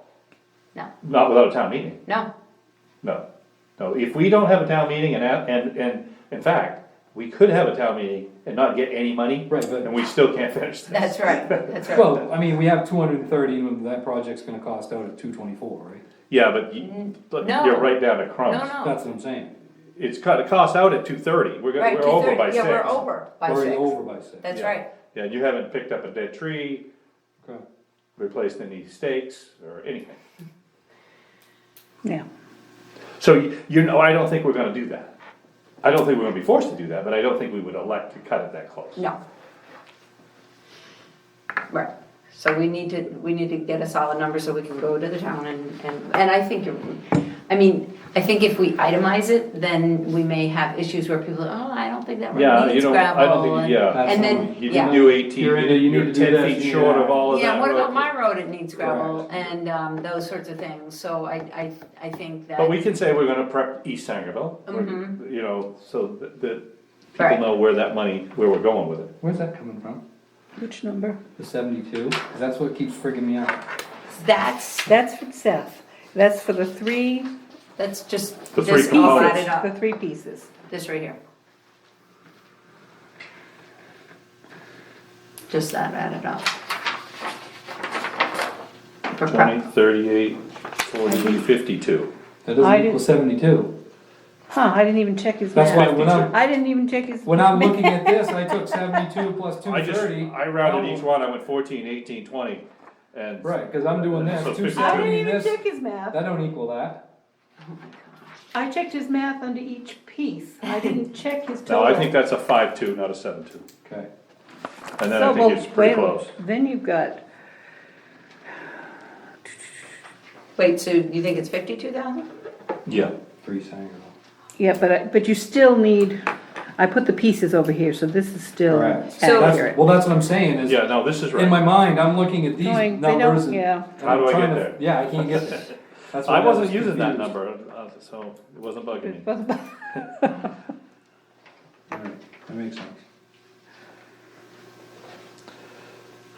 no,
not without a town meeting,
no,
no. No, if we don't have a town meeting and in fact, we could have a town meeting and not get any money.
Right, but-
And we still can't finish this.
that's right, that's right.
Well, I mean, we have 230, and that project's gonna cost out at 224, right?
Yeah, but
No.
you're right down to crumbs.
No, no.
That's what I'm saying.
It's cut, it costs out at 230,
Right,
we're over
230,
by
yeah,
6.
we're over by
Already
6.
over by 6.
That's
Yeah.
right.
Yeah, you haven't picked up a dead tree,
Okay.
replaced any stakes, or anything.
Yeah.
So, you know, I don't think we're gonna do that. I don't think we're gonna be forced to do that, but I don't think we would elect to cut it that close.
No. Right, so we need to get a solid number so we can go to the town and I think, I think if we itemize it, then we may have issues where people, oh, I don't think that
Yeah,
road
you
needs
don't,
gravel.
I don't think, yeah.
And then,
Absolutely.
You
yeah.
didn't do 18,
You're into- you
you're
need to do
10
this,
feet
you need
short
that.
of all of that.
Yeah, what about
road.
my road, it needs gravel,
Correct.
and, those sorts of things, so I think that.
But we can say we're gonna prep East Sangerville, you know, so that people
Right.
know where that money, where we're going with it.
Where's that coming from?
Which number?
The 72? 'Cause that's what keeps frigging me out.
That's
That's for Seth. That's for the three
just,
The three
just all
components.
added up,
the three pieces.
this right here. Just that added up. For
20,
prep.
38, 40, 52.
That
I
doesn't
didn't-
equal 72.
Huh, I didn't even check his
That's why
math.
when I'm,
I didn't even check his.
when I'm looking at this, I took 72 plus
I just,
230.
I rounded each one, I went 14, 18, 20, and.
Right, cause I'm doing this,
So
270
I didn't even
this,
check his math.
that don't equal that.
I checked his math under each piece. I didn't check his
No,
total.
I think that's a 5-2, not a 7-2.
Okay.
And then
So,
I
well,
think it's pretty
wait a minute.
close.
Then you've got,
Wait, so you think it's 52,000?
Yeah.
3 Sangerville.
yeah, but you still need, I put the pieces over here, so this is still
Correct.
So-
accurate.
Well, that's what I'm saying is,
Yeah, no, this is
in my
right.
mind, I'm looking at these
Going- they don't-
numbers and.
yeah.
and
How do
I'm
I
trying
get
to-
there?
Yeah, I can't get there. That's why
I wasn't
was
using that
confused.
number, so it wasn't bugging me.
It wasn't-
Alright, that makes sense.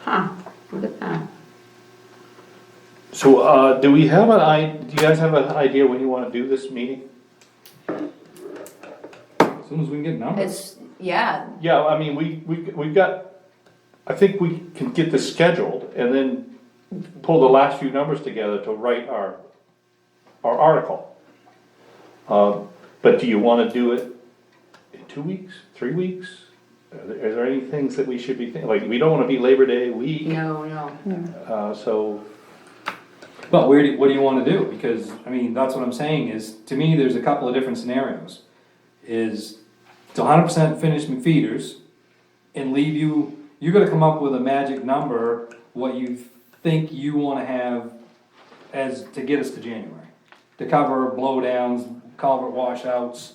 Huh, look at that.
So, do we have do you guys have an idea when you wanna do this meeting?
As soon as we can get numbers.
It's, yeah,
Yeah, I mean, we've got, I think we can get this scheduled and then pull the last few numbers together to write our article. But do you wanna do it in 2 weeks, 3 weeks? Are there any things that we should be thinking, like, we don't wanna be Labor Day week,
no,
so,
But what do you wanna do? Because, I mean, that's what I'm saying is, to me, there's a couple of different scenarios. Is to 100% finish McFeeters and leave you gotta come up with a magic number, what you think you wanna have as, to get us to January. To cover blowdowns, culvert washouts.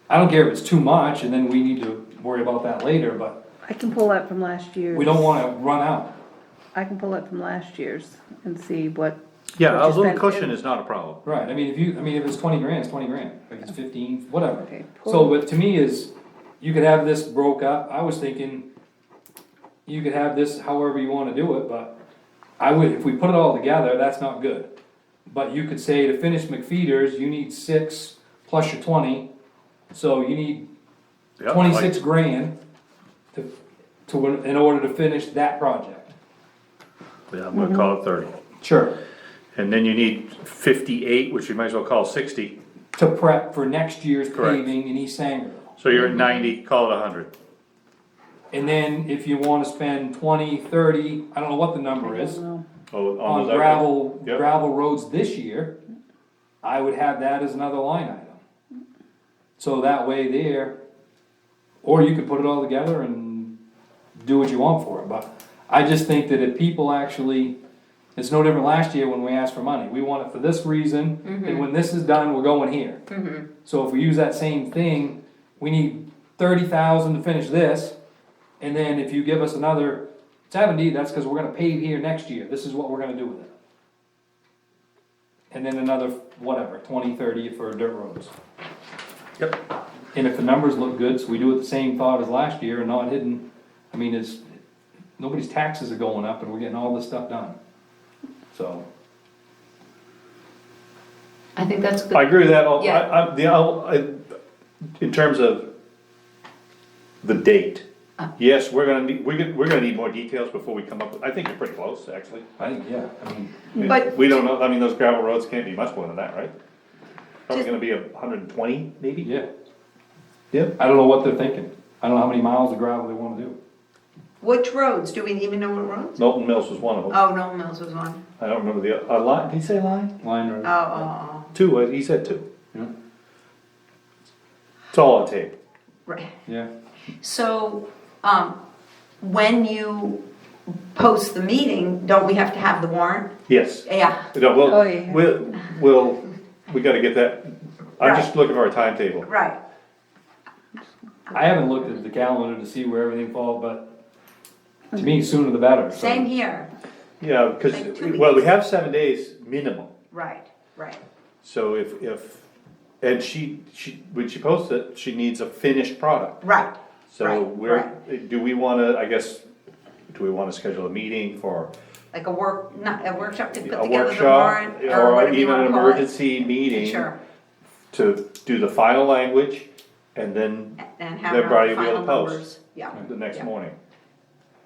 I don't care if it's too much and then we need to worry about that later, but
I can pull that from last year's.
we don't wanna run out.
I can pull that from last year's and see what.
yeah,
what
a
you
little
spent
cushion
in-
is not a problem.
Right, I mean, if it's 20 grand, it's 20 grand, if it's 15, whatever.
Okay,
So,
pull-
but to me is, you could have this broke up, I was thinking, you could have this however you wanna do it, but I would, if we put it all together, that's not good. But you could say to finish McFeeters, you need 6 plus your 20, so you need
Yeah,
26 grand, in order to finish that project.
Yeah, I'm gonna call it 30.
Sure.
And then you need 58, which you might as well call 60.
To prep for next year's
Correct.
paving in East Sangerville.
So you're at 90, call it 100.
And then if you wanna spend 20, 30, I don't know what the number is,
Oh,
on
those
gravel,
Yep.
gravel roads this year, I would have that as another line item. So that way there, or you could put it all together and do what you want for it, but I just think that if people actually, it's no different last year when we asked for money, we want it for this reason, and when this is done, we're going here. So if we use that same thing, we need 30,000 to finish this, and then if you give us another 70, that's cause we're gonna pave here next year, this is what we're gonna do with it. And then another, whatever, 20, 30 for dirt roads.
Yep.
And if the numbers look good, so we do it the same thought as last year and not hidden, I mean, it's, nobody's taxes are going up and we're getting all this stuff done. So,
I think that's good.
I agree with that.
Yeah.
In terms of the date, yes, we're gonna need more details before we come up with, I think you're pretty close, actually.
I think, yeah, I mean,
But-
We don't know, I mean, those gravel roads can't be much more than that, right? Probably
Just-
gonna be 120, maybe?
yeah,
Yep.
I don't know what they're thinking. I don't know how many miles of gravel they wanna do.
Which roads? Do we even know what roads?
Knowlton Mills was one of them.
Oh, Noel Mills was one.
I don't remember the, line, did he say line?
Line road.
Oh,
Two, he said two.
Yeah,
It's all on tape.
right.
yeah.
So, when you post the meeting, don't we have to have the warrant?
Yes.
Yeah,
No,
Oh, yeah.
we gotta get that, I'm just looking for a timetable.
right.
I haven't looked at the calendar to see where everything falls, but to me, sooner the better. so.
Same here.
Yeah, because,
Like 2
well, we
weeks.
have 7 days minimum,
Right, right.
so and when she posts it, she needs a finished product.
Right.
So
Right,
do we wanna, I guess, do we wanna schedule a meeting for
Like not a workshop to put
a
together the
workshop?
warrant,
Or
or whatever you
even an
wanna call it.
emergency meeting
Sure,
to do the final language, and then
and have
everybody
our
will be able
final
to post
numbers. Yeah,
the next
yeah.
morning?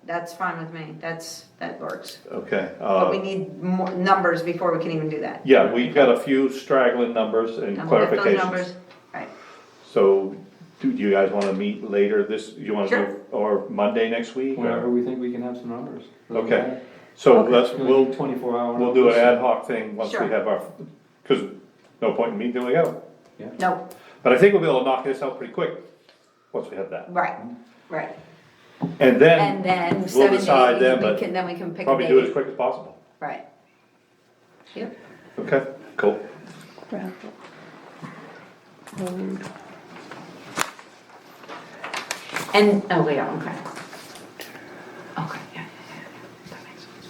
That's fine with me, that works.
Okay.
But we need more numbers before we can even do that.
Yeah, we've got a few straggling numbers and
And we'll get those
clarifications.
numbers, right.
So, do you guys wanna meet later you wanna
Sure.
do, or Monday next week? or-
Whenever we think we can have some numbers. Doesn't
Okay.
matter.
So
We'll do 24 hour.
we'll do an
notice.
ad hoc thing once we
Sure.
have our, cause no point in meeting till we go.
No,
But I think we'll be able to knock this out pretty quick, once we have that.
right, right.
And
And
then,
then
we'll
7
decide
days,
then,
we
but
can, then we can pick a
probably do it as
date.
quick as possible.
Right. Yep.
Okay, cool.
Gravel road.
And, oh, yeah, okay. Okay, yeah, that makes sense.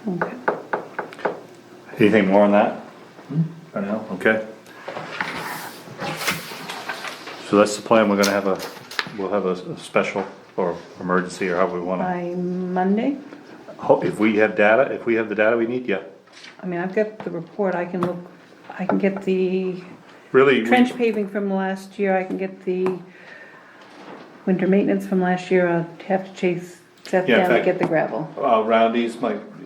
Okay.
Anything more on that? For now, okay. So that's the plan, we'll have a special or emergency or however we wanna,
By Monday,
if we have the data we need, yeah.
I mean, I've got the report, I can get the
Really,
trench paving from last year, I can get the winter maintenance from last year, I'll have to chase Seth
Yeah, in
down to
fact-
get the gravel.
Roundies,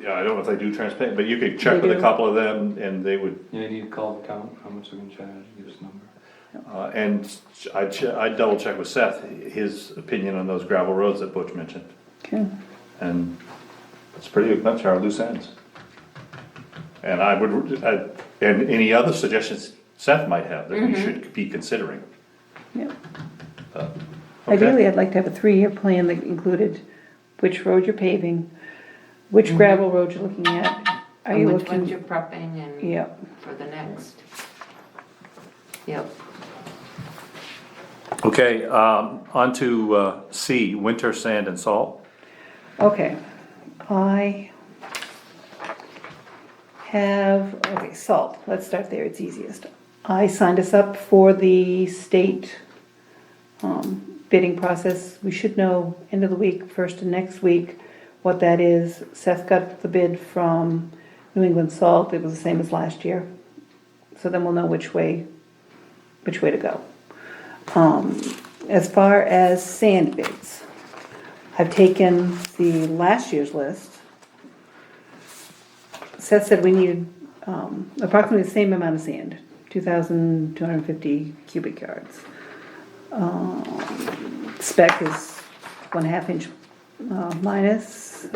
yeah, I don't know if they do transparent, but you could check
They
with a
do.
couple of them and they would,
Yeah, you need to call the count, how much they're gonna charge, give us a number.
and I'd double check with Seth, his opinion on those gravel roads that Butch mentioned.
Okay,
And it's pretty much our loose ends. And and any other suggestions Seth might have that we should be considering.
yeah.
Okay.
Ideally, I'd like to have a 3-year plan that included which road you're paving, which gravel road you're looking at. Are you
And which ones
looking,
you're prepping and
yeah,
for the next. Yep.
Okay, on to C, winter sand and salt.
okay. I have, okay, salt, let's start there, it's easiest. I signed us up for the state bidding process. We should know end of the week, first of next week, what that is. Seth got the bid from New England Salt, it was the same as last year. So then we'll know which way to go. As far as sand bids, I've taken the last year's list. Seth said we needed, approximately the same amount of sand, 2,250 cubic yards. Spec is 1/2 inch, minus.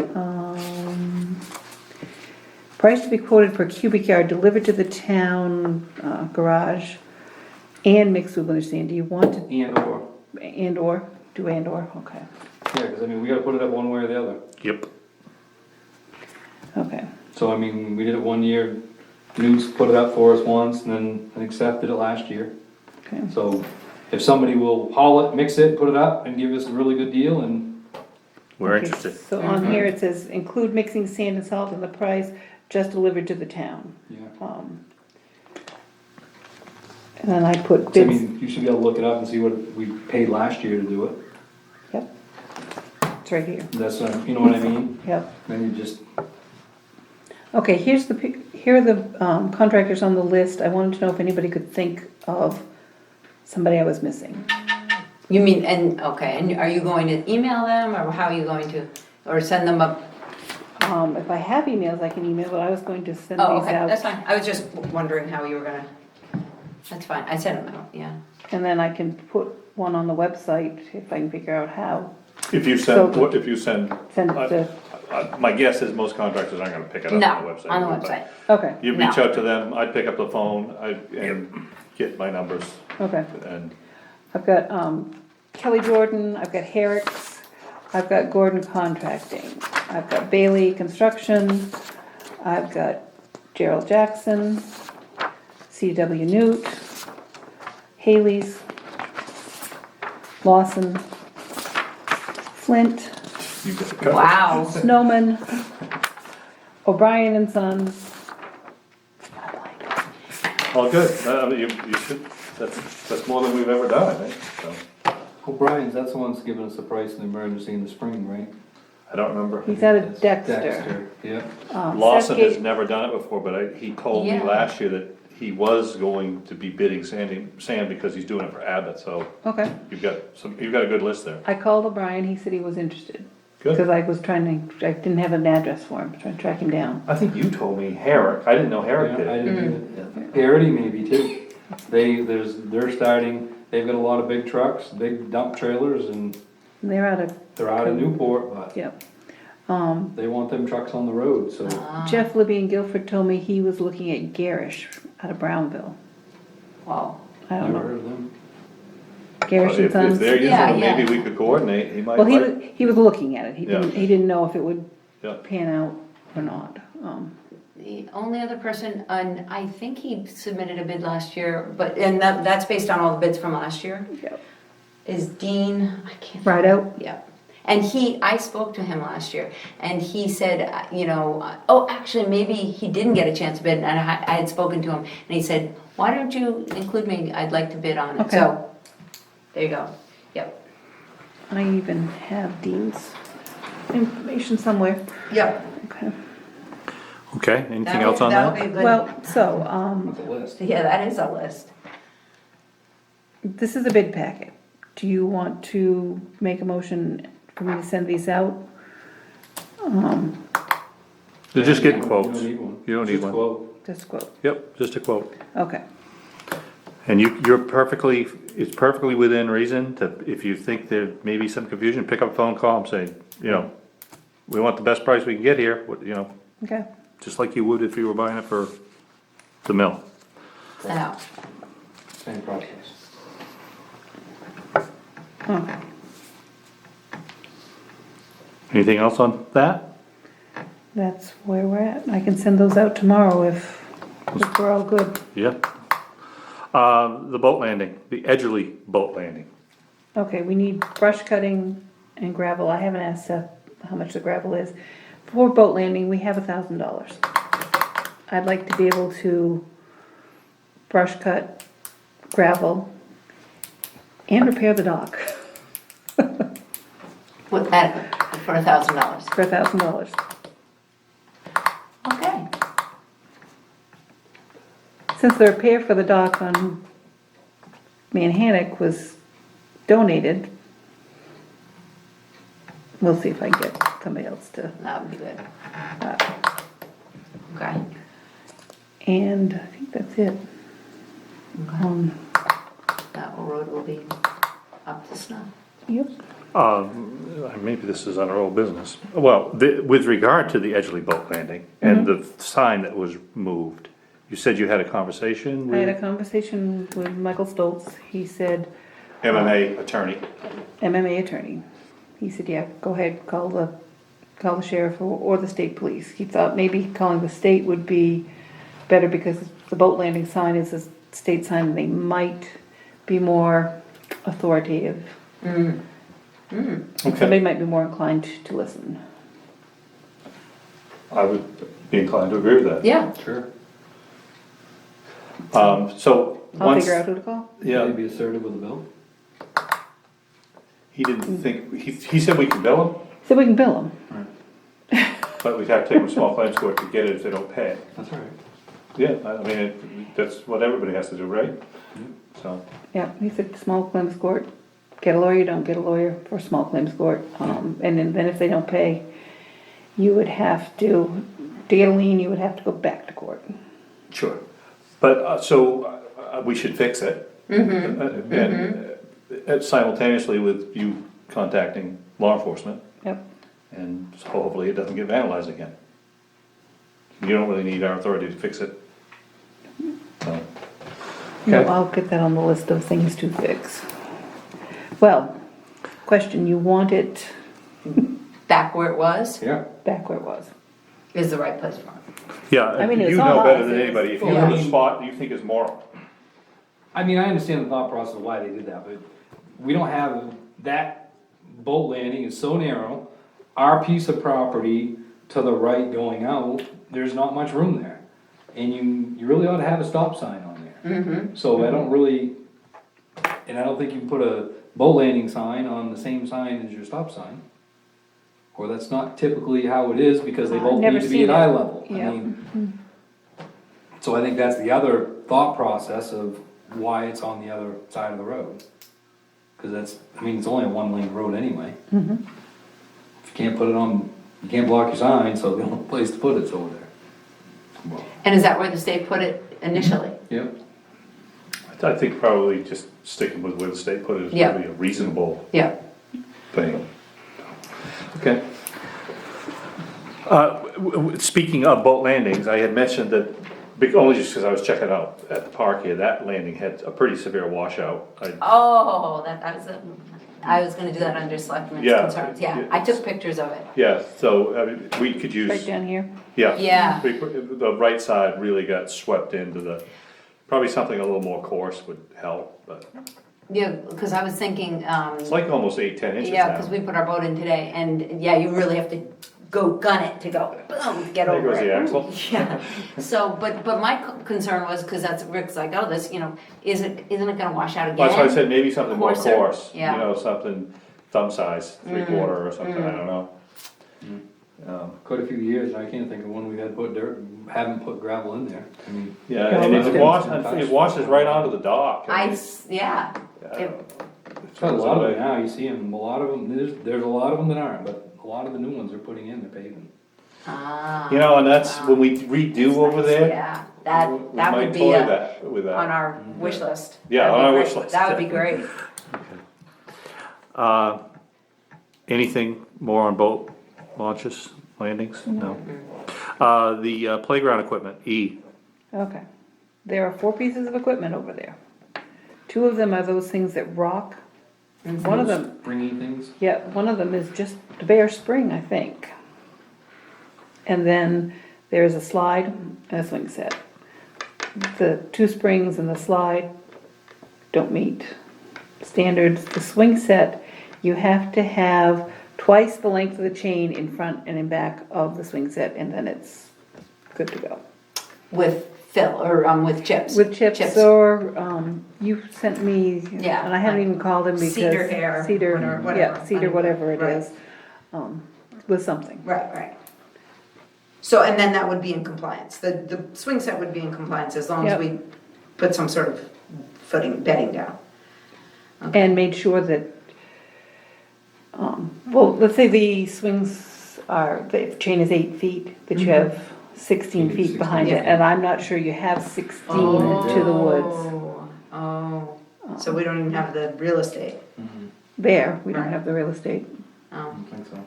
Price to be quoted per cubic yard delivered to the town, garage and mixed with winter sand. Do you want to, and or, okay,
Yeah, cause I mean, we gotta put it up one way or the other.
Yep.
okay.
So I mean, we did it one year, Newt put it up for us once, and then I think Seth did it last year.
Okay.
So if somebody will haul it, mix it, put it up, and give us a really good deal, and
We're
Okay,
interested.
So on here it says, include mixing sand and salt in the price, just delivered to the town.
yeah.
And then I put
So, I
bids,
mean, you should be able to look it up and see what we paid last year to do it.
yep, it's right here,
That's, you know what I mean?
yep.
Then you just,
Okay, here are the contractors on the list. I wanted to know if anybody could think of somebody I was missing.
You mean, and, okay, and are you going to email them, or how are you going to, or send them up?
If I have emails, I can email, but I was going to send
Oh,
these
okay, that's
out.
fine, I was just wondering how you were gonna, that's fine, I sent them out, yeah.
And then I can put one on the website if I can figure out how.
If you send, if you send,
Send it to,
my guess is most contractors aren't gonna pick it up
No,
on the website.
on the
but
website,
okay,
You reach
No.
out to them, I'd pick up the phone, and get my numbers,
okay.
and
I've got Kelly Jordan, I've got Herrick's, I've got Gordon Contracting, I've got Bailey Construction, I've got Gerald Jackson, CW Newt, Haley's, Lawson, Flint,
you get the cover.
wow.
Snowman, O'Brien and Sons.
All good, I mean, you should, that's more than we've ever done, I think, so,
O'Brien's, that's the one's giving us the price in the emergency in the spring, right?
I don't remember.
He's out of Dexter.
Dexter, yeah.
Lawson
Seth
has
gave-
never done it before, but he told me
Yeah.
last year that he was going to be bidding sand because he's doing it for Abbott, so
Okay,
you've got a good list there.
I called O'Brien, he said he was interested.
Good.
Because I was trying to, I didn't have an address for him, trying to track him down.
I think you told me Herrick, I didn't know Herrick did
Yeah, I
it.
didn't either. Parity maybe too. They're starting, they've got a lot of big trucks, big dump trailers, and
And they're out of,
they're out of Newport, but
yep.
they want them trucks on the road, so.
Jeff Libby in Guilford told me he was looking at Garish out of Brownville.
Wow.
I don't
Never
know,
heard of them.
Garish and
If
Sons.
they're using
Yeah,
it,
yeah.
maybe we could coordinate, he might
Well,
like.
he was looking at it,
Yeah.
he didn't know if it would
Yeah.
pan out or not.
The only other person, and I think he submitted a bid last year, but, and that's based on all the bids from last year,
Yep.
is Dean, I can't.
Right out?
Yeah. And I spoke to him last year, and he said, oh, actually, maybe he didn't get a chance to bid, and I had spoken to him, and he said, why don't you include me, I'd like to bid on it,
Okay.
so, there you go, yep.
I even have Dean's information somewhere.
Yep.
Okay.
Okay, anything else on
That'll be
that?
a good.
Well, so,
With the list.
Yeah, that is a list.
this is a bid packet. Do you want to make a motion for me to send these out?
They're just getting
You
quotes.
don't need one.
You don't need
Just
one.
quote.
Just quote,
Yep, just a quote.
okay.
And it's perfectly within reason to, if you think there may be some confusion, pick up a phone call and say, we want the best price we can get here,
Okay,
just like you would if you were buying it for the mill.
Now,
Same process.
okay.
Anything else on that?
That's where we're at. I can send those out tomorrow if we're all good.
Yeah. The boat landing, the Edgerly boat landing.
Okay, we need brush cutting and gravel. I haven't asked Seth how much the gravel is. For boat landing, we have $1,000. I'd like to be able to brush cut, gravel, and repair the dock
with that, for $1,000.
for $1,000.
Okay.
Since the repair for the dock on Manhattan was donated. We'll see if I can get somebody else to,
That would be good.
uh,
Okay.
and I think that's it.
That road will be up to snuff.
Yep,
Maybe this is under old business. Well, with regard to the Edgeley boat landing and the sign that was moved, you said you had a conversation
I had a
with
conversation with Michael Stoltz. He said,
MMA attorney.
MMA attorney. He said, yeah, go ahead, call the sheriff or the state police. He thought maybe calling the state would be better because the boat landing sign is a state sign and they might be more authoritative. Somebody might be more inclined to listen.
I would be inclined to agree with that.
Yeah.
Sure.
So
I'll
once,
figure out who to call.
yeah,
Maybe assertive with the bill.
he didn't think, he said we could bill him,
So we can bill them.
but we'd have to take him to small claims court to get it if they don't pay.
That's all right.
Yeah, I mean, that's what everybody has to do, right? So,
Yeah, he said small claims court, get a lawyer, don't get a lawyer for small claims court. And then if they don't pay, you would have to get a lien, you would have to go back to court.
sure. But, we should fix it. And simultaneously with you contacting law enforcement,
Yep.
and so hopefully it doesn't get vandalized again. You don't really need our authority to fix it. So,
No,
okay.
I'll get that on the list of things to fix. Well, question, you want it
Back where it was
Yeah.
back where it was?
is the right place for it.
Yeah,
I mean, it's
you
not
know better
us,
than
it's-
anybody, if you
Yeah.
have a spot you think is moral.
I mean, I understand the thought process of why they did that, but we don't have, that boat landing is so narrow. Our piece of property to the right going out, there's not much room there. And you really ought to have a stop sign on there. So I don't really, and I don't think you can put a boat landing sign on the same sign as your stop sign. Or that's not typically how it is, because they
I've
both
never
need to be
seen
at eye
it.
level. I
Yeah.
mean, so I think that's the other thought process of why it's on the other side of the road. Cause that's, I mean, it's only a one lane road anyway. If you can't put it on, you can't block your sign, so the only place to put it's over there. Well,
And is that where the state put it initially?
Yep.
I think probably just sticking with where the state put it is
Yeah.
probably a reasonable
Yeah.
thing. Okay. Speaking of boat landings, I had mentioned that, only just because I was checking out at the park here, that landing had a pretty severe washout.
Oh, I was gonna do that under selectmen's
Yeah.
concerns, yeah, I took pictures of it.
Yeah, so, I mean, we could use.
Right down here?
Yeah.
Yeah.
The right side really got swept into probably something a little more coarse would help, but
Yeah, cause I was thinking,
it's like almost 8-10 inches
yeah,
now.
cause we put our boat in today, and yeah, you really have to go gun it to go, boom, get
There
over
goes
it.
the axle.
Yeah, so, but my concern was, cause that's, Rick's like, oh, this, isn't it gonna wash out again?
That's why I said maybe something more
Coarser?
coarse,
Yeah.
something thumb size, 3/4 or something, I don't know.
Quite a few years, I can't think of one we had put dirt, haven't put gravel in there. I mean,
Yeah,
Yeah,
and
that's
it
good.
washes right onto the dock.
Yeah,
got a lot of them now, you see them, a lot of them, there's a lot of them that aren't, but a lot of the new ones are putting in, they're paving.
And that's, when we redo over there.
yeah,
we
that
might
would be
toy with
on
that.
our wish list.
Yeah,
That'd
on
be
our
great.
wish list.
That would be great.
Anything more on boat launches, landings? No. The playground equipment, E.
Okay. There are 4 pieces of equipment over there. 2 of them are those things that rock. One of them,
Springy things.
yeah, one of them is just the bare spring, I think. And then there's a slide and a swing set. The 2 springs and the slide don't meet standards. The swing set, you have to have twice the length of the chain in front and in back of the swing set, and then it's good to go.
With fill, or with chips.
With chips or, you sent me,
Yeah,
and I haven't
like
even called him because.
cedar hair,
Cedar,
whatever,
yeah, cedar, whatever it
right.
is, with something.
Right. So, and then that would be in compliance, the swing set would be in compliance as long as
Yep.
we put some sort of bedding down.
and made sure that, well, let's say the swings are, the chain is 8 feet, that you have 16
You need
feet behind
16.
it, and I'm not sure you have 16 to the woods.
Oh, so we don't even have the real estate.
There, we don't
Right.
have the real estate.
I
Oh,
don't think so.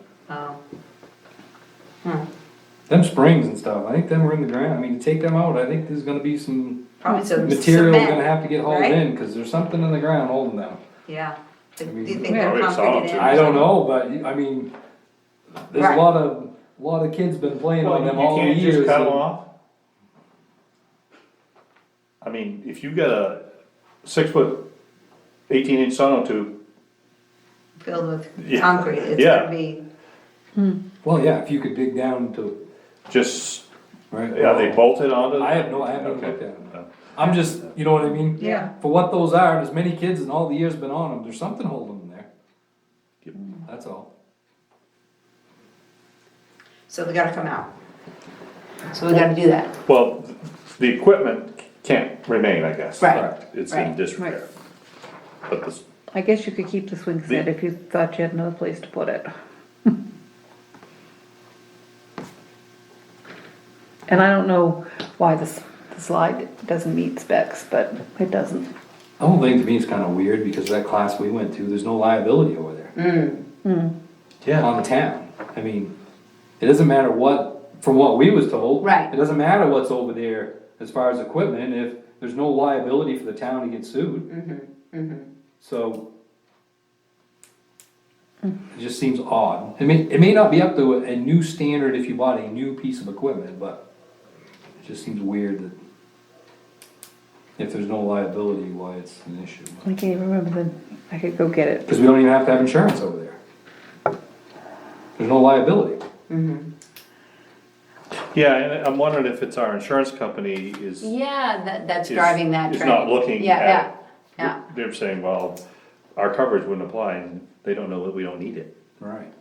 oh.
Them springs and stuff, I think them are in the ground, I mean, to take them out, I think there's gonna be some
Probably some
material
cement,
gonna have to get hauled
right?
in, cause there's something in the ground holding them.
Yeah. Do
mean,
you think
Yeah.
they're
Probably
pumping
solid
it
too.
in?
I don't know, but, I mean, there's
Right.
a lot of kids been playing
Well,
on them
you
all the
can't
years.
just cut them
and-
off. I mean, if you got a 6-foot, 18-inch sonotube,
Filled with
Yeah.
concrete, it's
Yeah.
gonna be,
Well, yeah, if you could dig down to,
just,
right?
are they bolted onto?
I haven't looked
Okay.
at them. I'm just, you know what I mean?
yeah.
For what those are, and as many kids in all the years been on them, there's something holding them there.
Yep.
That's all.
So they gotta come out. So we gotta do that.
Well, the equipment can't remain, I guess.
Right.
Correct. It's in
Right.
disrepair. But this,
I guess you could keep the swing set
The-
if you thought you had another place to put it. And I don't know why the slide doesn't meet specs, but it doesn't.
The whole thing to me is kinda weird, because that class we went to, there's no liability over there.
yeah,
On the town. I mean, it doesn't matter what, from what we was told.
Right.
It doesn't matter what's over there as far as equipment, if there's no liability for the town to get sued. So. It just seems odd. It may not be up to a new standard if you bought a new piece of equipment, but it just seems weird that if there's no liability, why it's an issue.
I can't even remember I could go get it.
Because we don't even have to have insurance over there. There's no liability.
yeah, and I'm wondering if it's our insurance company is.
Yeah, that's
is-
driving that
is
train.
not looking
Yeah,
at.
yeah.
They're saying, well, our coverage wouldn't apply, and they don't know that we don't need it.
Right.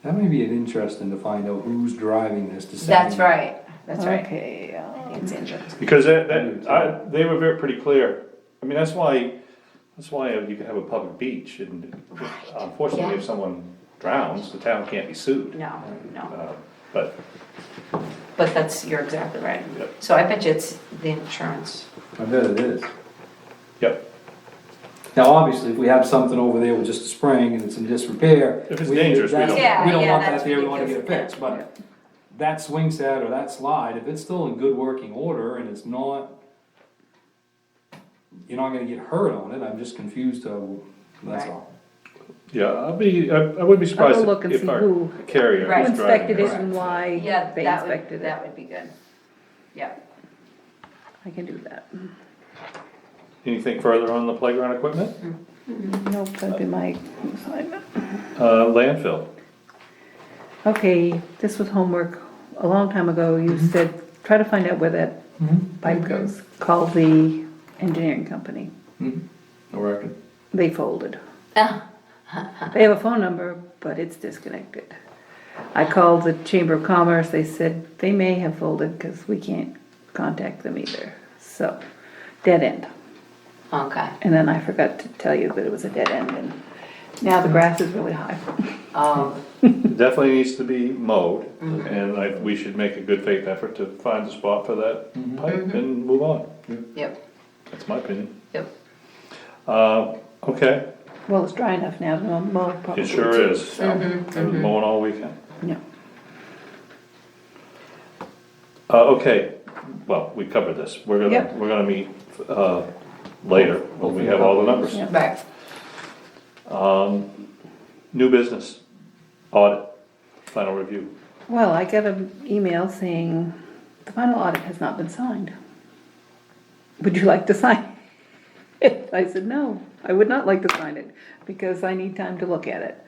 That may be interesting to find out who's driving this to send.
That's right, that's right.
Okay, it's in the.
Because they were very, pretty clear. I mean, that's why you can have a public beach, and unfortunately,
Yeah.
if someone drowns, the town can't be sued.
No, no,
But,
but you're exactly right.
Yep.
So I bet you it's the insurance.
I bet it is.
yep,
Now, obviously, if we have something over there with just a spring and it's in disrepair.
If it's dangerous, we don't-
Yeah,
We don't
yeah,
want
that's
that there, we wanna get it
ridiculous.
fixed, but that swing set or that slide, if it's still in good working order and it's not, you're not gonna get hurt on it, I'm just confused, that's
Right.
all.
yeah, I would be surprised
I'll go look and
if
see
our
who-
carrier
Right.
Who
is driving
inspected it
it.
and why
Yeah,
they
that
inspected
would,
it.
that would be good. Yeah.
I can do that.
Anything further on the playground equipment?
Nope, that'd be my assignment.
Landfill.
Okay, this was homework a long time ago. You said, try to find out where that pipe goes. Call the engineering company.
I reckon.
They folded.
Ah,
They have a phone number, but it's disconnected. I called the Chamber of Commerce. They said they may have folded because we can't contact them either. So, dead end.
okay.
And then I forgot to tell you that it was a dead end, and now the grass is really high.
It definitely needs to be mowed, and we should make a good faith effort to find a spot for that pipe and move on.
Yep,
That's my opinion.
yep.
Okay,
Well, it's dry enough now to mow probably.
it sure is. I was mowing all weekend.
Yeah.
Okay, well, we covered this.
Yep.
We're gonna meet, later, when we have all the numbers.
Yeah.
Right.
New business, audit, final review.
Well, I got an email saying the final audit has not been signed. Would you like to sign it? I said, no, I would not like to sign it because I need time to look at it,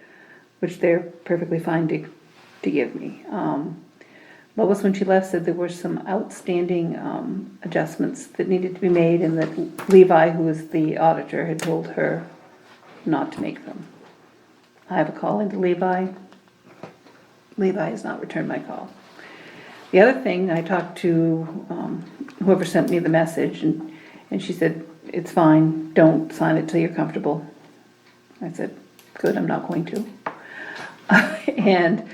which they're perfectly fine to give me. Lois, when she left, said there were some outstanding adjustments that needed to be made and that Levi, who is the auditor, had told her not to make them. I have a call into Levi. Levi has not returned my call. The other thing, I talked to whoever sent me the message, and she said it's fine, don't sign it till you're comfortable. I said, good, I'm not going to. And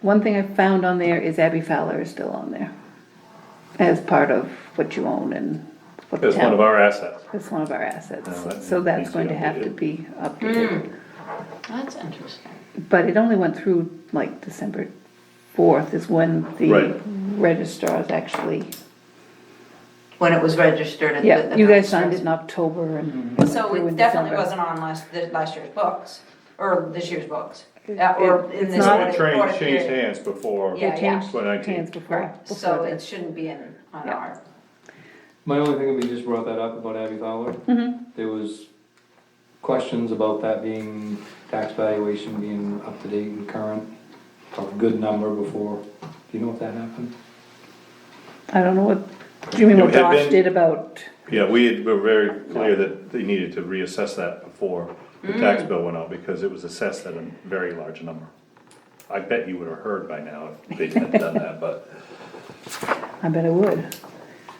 one thing I found on there is Abby Fowler is still on there as part of what you own and what the
It's one of
town.
our assets.
It's one of our assets,
No, that
so that's
needs to be
going to have to
updated.
be updated.
That's interesting.
But it only went through like December 4th is when the
Right.
registrars actually,
When it was registered at the.
yeah, you guys signed it in October and. went
So
through
it
in
definitely
December.
wasn't on last year's books, or this year's books, or in
It's
this
not-
It
audit
changed
period.
hands before.
Yeah.
It changed
2019.
hands before.
Correct,
before
so it
this.
shouldn't be on
Yeah.
our,
My only thing, we just brought that up about Abby Fowler. There was questions about that being, tax valuation being up to date and current, a good number before. Do you know if that happened?
I don't know what, do you mean
Yeah,
what
we had
Josh
been-
did about,
Yeah, were very clear that they needed to reassess that before the tax bill went out, because it was assessed at a very large number. I bet you would have heard by now if they hadn't done that, but
I bet I would,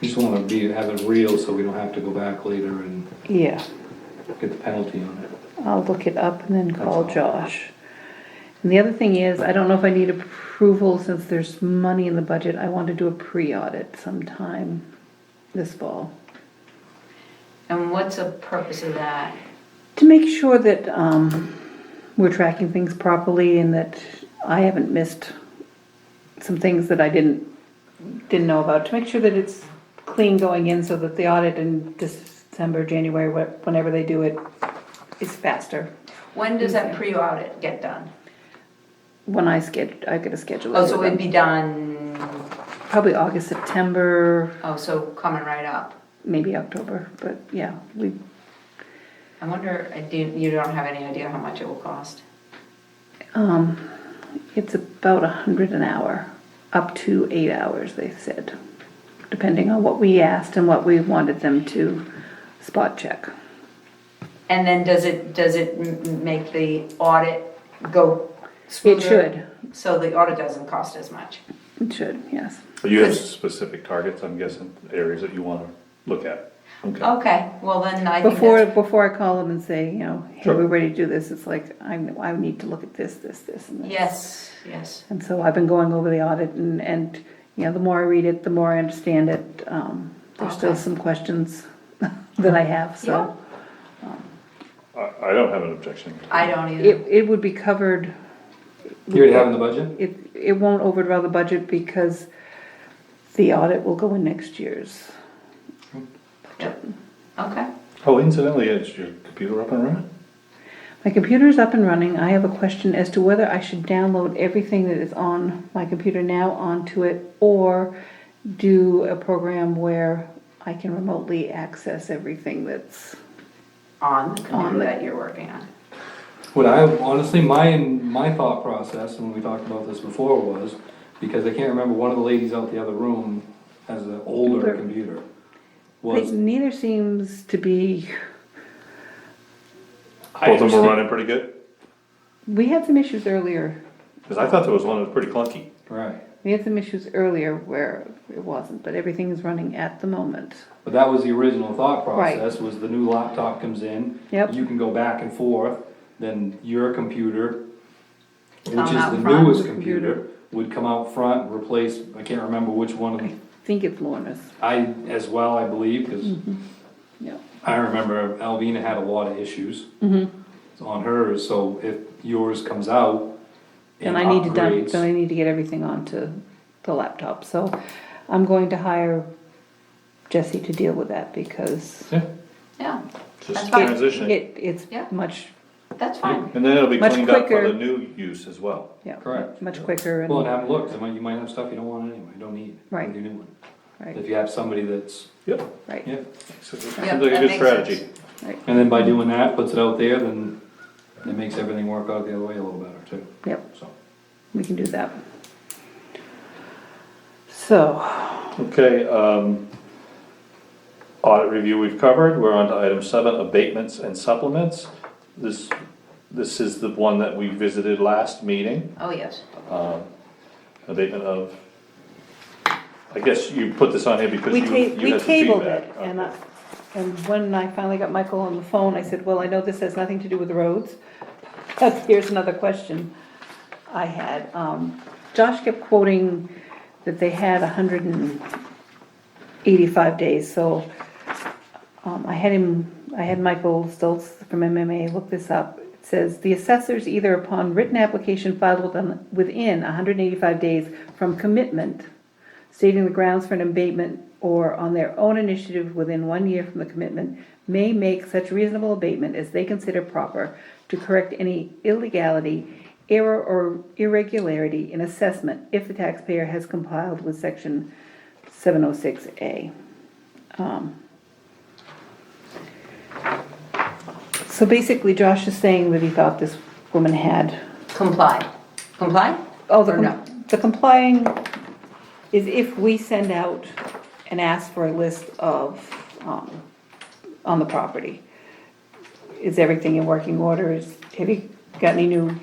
Just wanna have it real so we don't have to go back later and
yeah.
get the penalty on it.
I'll look it up and then call
That's all.
Josh. And the other thing is, I don't know if I need approval since there's money in the budget, I want to do a pre-audit sometime this fall.
and what's the purpose of that?
To make sure that, we're tracking things properly and that I haven't missed some things that I didn't know about, to make sure that it's clean going in so that the audit in December, January, whenever they do it, is faster.
When does that pre-audit get done?
When I gotta schedule it.
Oh, so
with
it'd
them.
be done,
Probably August, September,
oh, so coming right up.
maybe October, but yeah,
I wonder, you don't have any idea how much it will cost?
it's about 100 an hour, up to 8 hours, they said, depending on what we asked and what we wanted them to spot check.
And then does it make the audit go smoother?
It should,
So the audit doesn't cost as much?
it should, yes.
you have specific targets, I'm guessing, areas that you wanna look at. Okay.
Okay, well then I think that's,
Before I call them and say, you know, hey,
Sure.
we're ready to do this, it's like, I need to look at this, and this.
yes.
And so I've been going over the audit and, you know, the more I read it, the more I understand it. There's still
Okay.
some questions that I have, so.
I don't have an objection.
I don't either.
It would be covered.
You already have in the budget?
It won't overdraw the budget because the audit will go in next year's.
Okay,
Oh, incidentally, is your computer up and running?
My computer's up and running. I have a question as to whether I should download everything that is on my computer now onto it or do a program where I can remotely access everything that's,
on the
On
computer
the-
that you're working on.
What I, honestly, my thought process, and we talked about this before, was, because I can't remember, one of the ladies out the other room has an older
Older.
computer.
but
Was,
neither seems to be,
I
Both of them were
understand-
running pretty good?
we had some issues earlier.
Cause I thought there was one that was pretty clunky.
Right,
We had some issues earlier where it wasn't, but everything is running at the moment.
but that was the original thought
Right.
process, was the new laptop comes in.
Yep.
You can go back and forth, then your computer, which
Come
is
out
the
front.
newest computer, would come out front, replace, I can't remember which one of them.
I think it's Lorna's,
I, as well, I believe, cause
yeah.
I remember Alvina had a lot of issues on hers, so if yours comes out
Then
and
I need to
upgrades.
then I need to get everything onto the laptop, so I'm going to hire Jesse to deal with that because
Yeah,
Yeah,
Just
That's fine.
transitioning.
it's
Yeah.
much,
that's fine.
And then it'll be
Much
cleaned up for
quicker.
the new use as well.
yeah,
Correct.
much quicker
well, and
and,
have a look, 'cause you might have stuff you don't want anyway, you don't need
Right.
with your new one.
right,
If you have somebody that's,
Yep.
right,
yeah,
Seems
Yep,
like a
that
good
makes
strategy.
sense.
right,
and then by doing that, puts it out there, then it makes everything work out the other way a little better too,
yep,
so.
we can do that. So,
Okay, audit review we've covered, we're on to item 7, abatements and supplements. This is the one that we visited last meeting,
Oh, yes.
abatement of, I guess you put this on here because
we
you
ta- we
had some
tabled
feedback.
it and
Okay.
And when I finally got Michael on the phone, I said, well, I know this has nothing to do with the roads, but here's another question I had. Josh kept quoting that they had 185 days, so I had Michael Stoltz from MMA look this up. It says, the assessors either upon written application filed within 185 days from commitment, stating the grounds for an abatement, or on their own initiative within 1 year from the commitment, may make such reasonable abatement as they consider proper to correct any illegality, error, or irregularity in assessment if the taxpayer has complied with section 706A. So basically, Josh is saying that he thought this woman had,
Comply. Comply?
oh,
Or no?
the complying is if we send out and ask for a list of, on the property. Is everything in working order? Have you got any new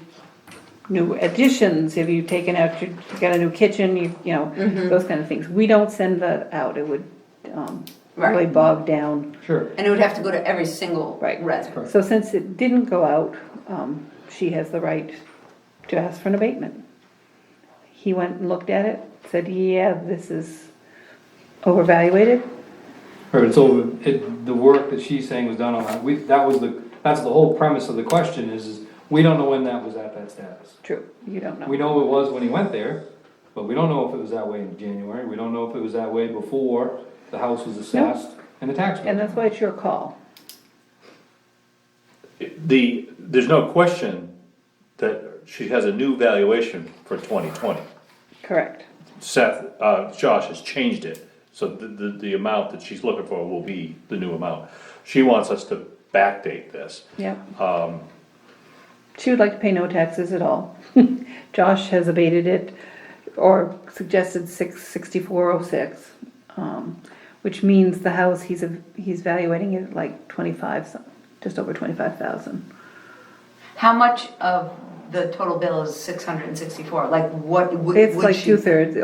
additions? Have you taken out, you got a new kitchen, you know, those kind of things. We don't send that out, it would, really
Right.
bog down.
Sure.
And it would have to go to every single
Right.
resident.
So since it didn't go out, she has the right to ask for an abatement. He went and looked at it, said, yeah, this is overvaluated.
Right, it's over, the work that she's saying was done on that, that's the whole premise of the question is we don't know when that was at that status.
True, you don't
We
know.
know it was when he went there, but we don't know if it was that way in January, we don't know if it was that way before the house was assessed and the tax bill.
And that's why it's your call.
There's no question that she has a new valuation for 2020.
Correct.
Josh has changed it, so the amount that she's looking for will be the new amount. She wants us to backdate this.
Yep. She would like to pay no taxes at all. Josh has abated it, or suggested 6406, which means the house, he's valuating it at like 25, just over 25,000.
How much of the total bill is 664? Like what would
It's like
she-
2/3,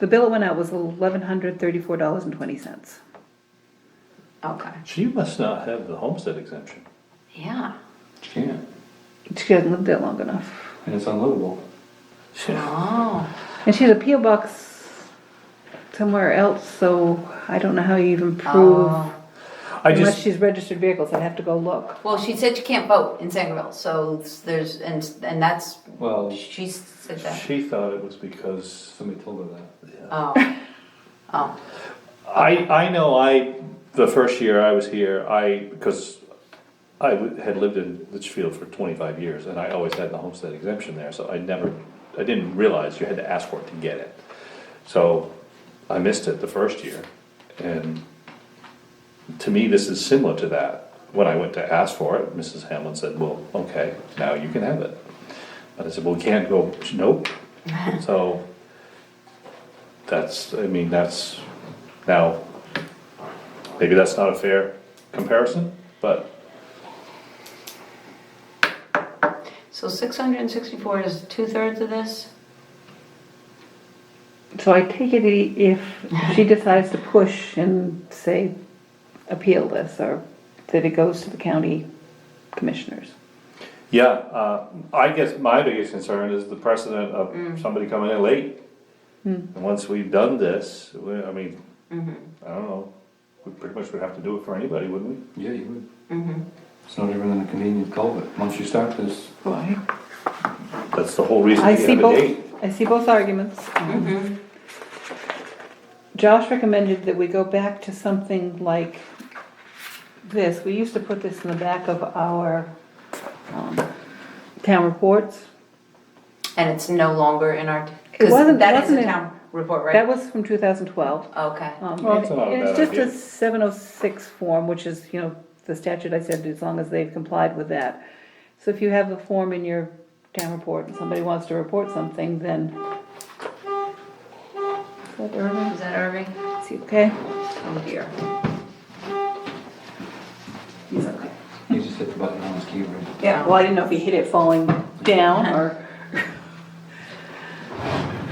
the bill that went out was $1,134.20.
Okay,
She must not have the homestead exemption.
yeah.
She can't,
She hasn't lived there long enough.
and it's unlivable.
Oh,
And she has a P.O. box somewhere else, so I don't know how you even prove,
oh.
unless she's registered vehicles, I'd have to go look.
Well, she said you can't vote in Sangerville, so there's, and that's,
Well,
she said that.
She thought it was because,
somebody told her that.
Oh, oh,
I know the first year I was here, because I had lived in Litchfield for 25 years, and I always had the homestead exemption there, so I didn't realize you had to ask for it to get it. So I missed it the first year, and to me, this is similar to that. When I went to ask for it, Mrs. Hamlin said, well, okay, now you can have it. But I said, well, we can't go, nope. So that's now, maybe that's not a fair comparison, but
so 664 is 2/3 of this?
So I take it if she decides to push and say, appeal this, or that it goes to the county commissioners.
yeah, I guess my biggest concern is the precedent of somebody coming in late. And once we've done this, I mean, I don't know, we pretty much would have to do it for anybody, wouldn't we?
Yeah, you would. It's not even in a convenient culvert, once you start this.
Right.
That's the whole reason
I
we
see
have a
both,
date.
I see both arguments. Josh recommended that we go back to something like this. We used to put this in the back of our town reports.
And it's no longer in our,
It
because
wasn't-
that is
wasn't
a
in-
town report, right?
That was from 2012.
Okay,
Well, that's not a
And it's
bad
just a
idea.
706 form, which is, you know, the statute I said, as long as they've complied with that. So if you have the form in your town report and somebody wants to report something, then. Is that Irving?
is that Irving?
Is he okay?
Oh dear.
He's okay.
You just hit the button on his keyboard.
Yeah, well, I didn't know if he hit it falling down or.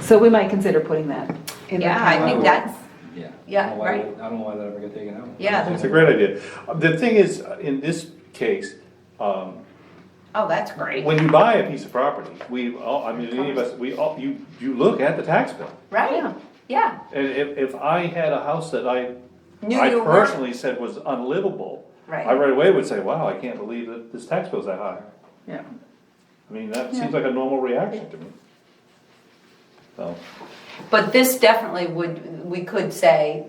So we might consider putting that in the
Yeah, I
town
think
report.
that's,
Yeah.
Yeah,
I don't know why
right.
I don't know why that ever got taken out.
Yeah.
It's a great idea. The thing is, in this case,
Oh, that's great.
when you buy a piece of property, we all, I mean, any of us, we all, you look at the tax bill.
Right, yeah.
And if I had a house that I
Knew you were-
personally said was unlivable,
Right.
I right away would say, wow, I can't believe that this tax bill's that high.
Yeah.
I mean, that seems like a normal reaction to me. So,
But this definitely we could say,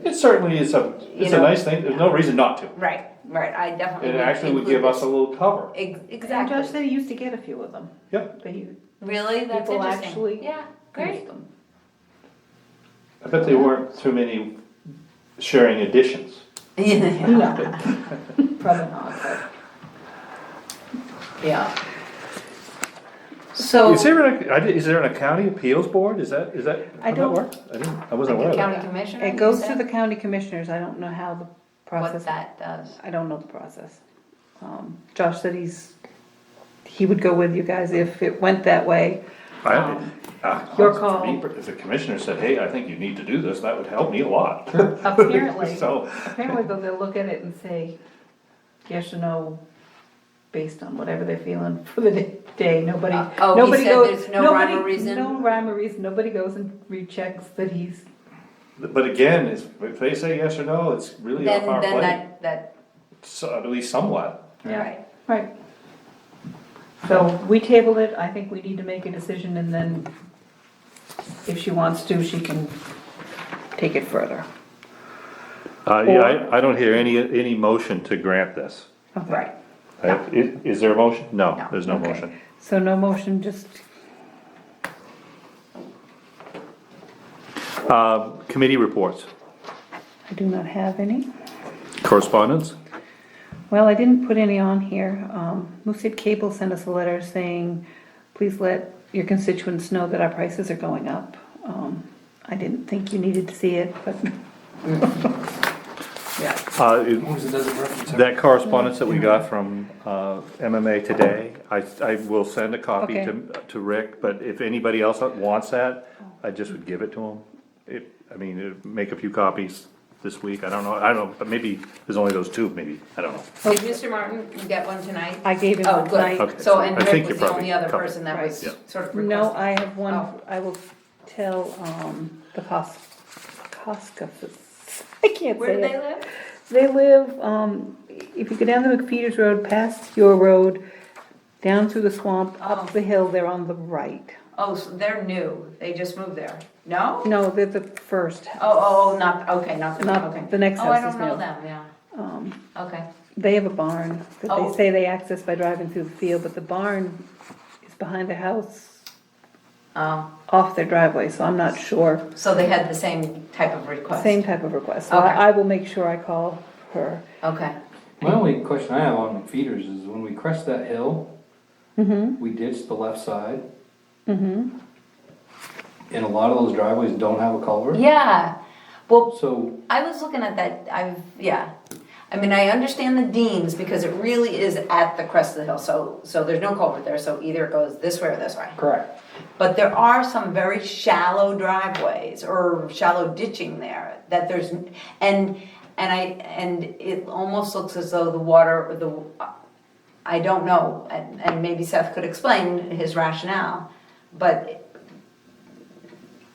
it certainly is it's a
know,
nice thing, there's no reason not to.
right, I definitely
It
would
actually would
include
give us
this.
a little cover.
And Josh
Exactly.
said he used to get a few of them.
Yep,
That he
Really? That's
people
interesting.
actually
Yeah, great.
used them.
I bet there weren't too many sharing additions.
No, probably not, but.
Yeah. So.
Is there an county appeals board, is that,
I
how that
don't-
works? I wasn't
Like
aware
a
of
county
that.
commissioner?
It
you
goes to
said?
the county commissioners, I don't know how the process.
What that does.
I don't know the process. Josh said he would go with you guys if it went that way. Your
For
call.
me, if the commissioner said, hey, I think you need to do this, that would help me a lot.
Apparently,
So,
apparently though, they'll look at it and say yes or no, based on whatever they're feeling for the day. Nobody,
Oh, he
nobody
said
goes.
there's no rhyme or
nobody-
reason?
No rhyme or reason, nobody goes and rechecks that he's,
but again, if they say yes or no, it's really off our
Then
plate,
that,
so, at least somewhat.
right.
right. So we tabled it, I think we need to make a decision and then if she wants to, she can take it further.
Yeah, I don't hear any motion to grant this.
Okay.
Right.
Is there a motion? No,
No.
there's no
Okay.
motion.
So no motion, just,
Committee reports,
I do not have any.
correspondence?
Well, I didn't put any on here. Moosehead Cable sent us a letter saying, please let your constituents know that our prices are going up. I didn't think you needed to see it, but
Yeah.
As long as it doesn't reference.
That correspondence that we got from MMA today, I will send a copy
Okay.
to Rick, but if anybody else wants that, I just would give it to him. Make a few copies this week, I don't know, but maybe there's only those two, maybe, I don't know.
Did Mr. Martin get one tonight?
I gave him
Oh,
one
good.
tonight.
Okay,
So, and
I think
Rick
you're
was the
probably
only other
covered.
person that was
Right.
sort of
No,
requesting.
I have one,
Oh.
I will tell, the Costco, I can't
Where do
say
they
it.
live?
They live, if you go down the McFeeters Road, past your road, down through the swamp,
Oh.
up the hill, they're on the right.
Oh, so they're new, they just moved there? No?
No, they're the first house.
Not the,
Not
okay.
the next
Oh, I
house is
don't know
new.
them, yeah. Okay.
They have a barn that
Oh.
they say they access by driving through the field, but the barn is behind the house,
Oh,
off their driveway, so I'm not sure.
so they had the same type of request?
Same type of request, so
Okay.
I will make sure I call her.
Okay.
My only question I have on feeders is when we crest that hill, we ditch the left side. And a lot of those driveways don't have a culvert.
Yeah, well,
So,
I was looking at that, I mean, I understand the Deans because it really is at the crest of the hill, so there's no culvert there, so either it goes this way or this way.
correct.
But there are some very shallow driveways or shallow ditching there that there's, and it almost looks as though the water, I don't know, and maybe Seth could explain his rationale, but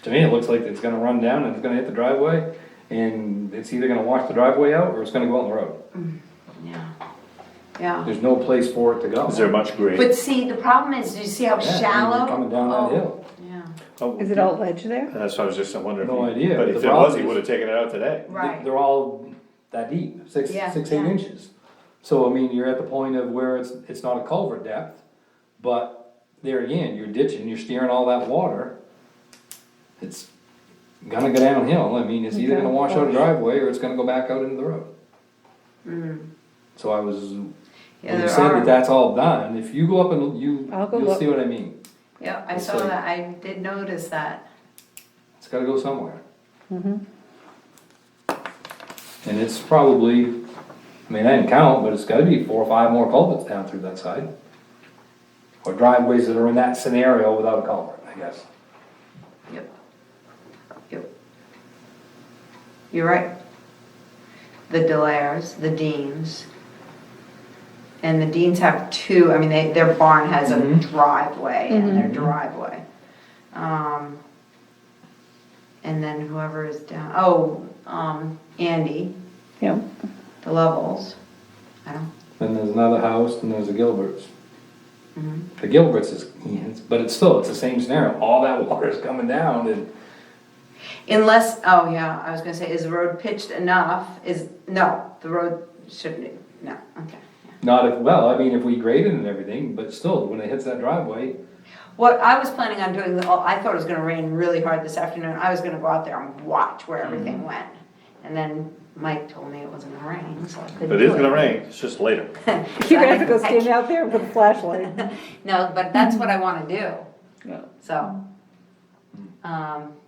To me, it looks like it's gonna run down and it's gonna hit the driveway, and it's either gonna wash the driveway out or it's gonna go out in the road.
yeah.
There's no place for it to go.
Is there much grade?
But see, the problem is, you see how
Yeah, I mean,
shallow?
you're coming down that
Oh,
hill.
Yeah,
Oh,
Is it all ledge there?
That's what I was just wondering.
No idea,
But
but
if
the
it was,
problem
he
is-
would've taken it out today.
right.
They're all that deep, six,
Yeah,
8
yeah.
inches. So, I mean, you're at the point of where it's not a culvert depth, but there again, you're ditching, you're steering all that water. It's gonna go downhill, I mean, it's either gonna wash out a driveway or it's gonna go back out into the road. So I was, when
Yeah,
you
there
said
are.
that that's all done, if you go up and
I'll go
you'll
look.
see what I mean.
Yeah, I
It's
saw
like-
that, I did notice that.
It's gotta go somewhere. And it's probably, I mean, I didn't count, but it's gotta be 4 or 5 more culverts down through that side. Or driveways that are in that scenario without a culvert, I guess.
Yep. Yep. You're right. The Delairs, the Deans. And the Deans have two, I mean, their barn has a driveway in their driveway. And then whoever is down, Andy,
Yeah,
the Levels. I don't,
Then there's another house, and there's the Gilberts. The Gilberts is, but it's still, it's the same scenario, all that water is coming down, and
unless, oh yeah, I was gonna say, is the road pitched enough? No, the road shouldn't, no, okay. Yeah.
not if, well, I mean, if we graded and everything, but still, when it hits that driveway,
What I was planning on doing, I thought it was gonna rain really hard this afternoon. I was gonna go out there and watch where everything went. And then Mike told me it wasn't gonna rain, so I couldn't
It
do
is gonna rain, it's just later.
you're gonna have to go stand out there with a flashlight.
No, but that's what I wanna do,
Yeah.
so.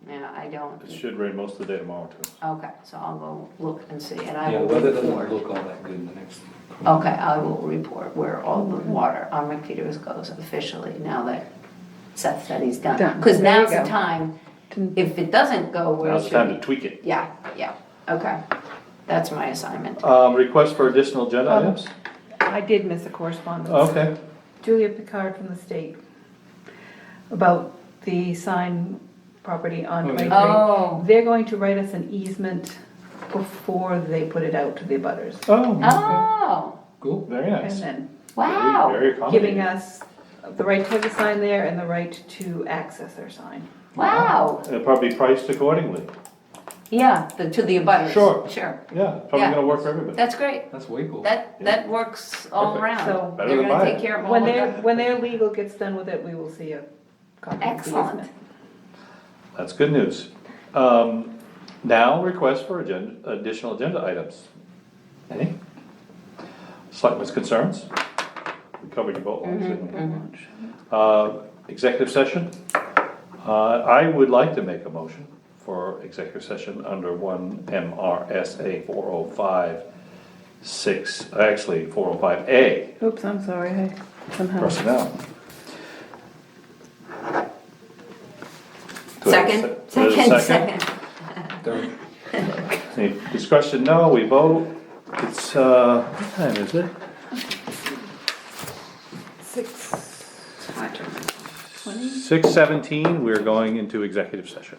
Yeah, I don't,
It should rain most of the day tomorrow too.
okay, so I'll go look and see, and I
yeah, the
will
weather doesn't
report.
look all that good in the next.
Okay, I will report where all the water on McPeters goes officially, now that Seth said he's done.
Done.
Cause
There you
now's the
go.
time, if it doesn't go where
Now
it
it's time to
should.
tweak it.
Yeah, okay, that's my assignment.
Request for additional agenda items?
I did miss a correspondence.
Okay,
Julia Picard from the state about the sign property on
Oh,
Clay
yeah.
Creek.
Oh.
They're going to write us an easement before they put it out to the abutters.
oh,
Oh,
Cool.
very
And
nice.
then
wow.
Very accommodating.
giving us the right to have a sign there and the right to access their sign.
Wow.
It'll probably be priced accordingly.
Yeah, to the abutters.
Sure.
Sure.
Yeah, probably
Yeah.
gonna work for everybody.
That's great.
That's way cool.
That works all
Perfect.
around.
So-
Better
They're
than
gonna
buying
take
it.
care of all
When
of that.
their legal gets done with it, we will see a copy of the
Excellent.
easement.
That's good news. Now, request for additional agenda items. Any? Selectmen's concerns? We covered your boat launch, didn't we? Executive session? I would like to make a motion for executive session under 1 MRSA 405 actually 405A,
Oops, I'm sorry, I somehow.
personnel. Do I have a
Second,
do I have a
second.
Third.
Any discussion? No, we vote. It's, what time is it?
6:20.
6:17, we're going into executive session.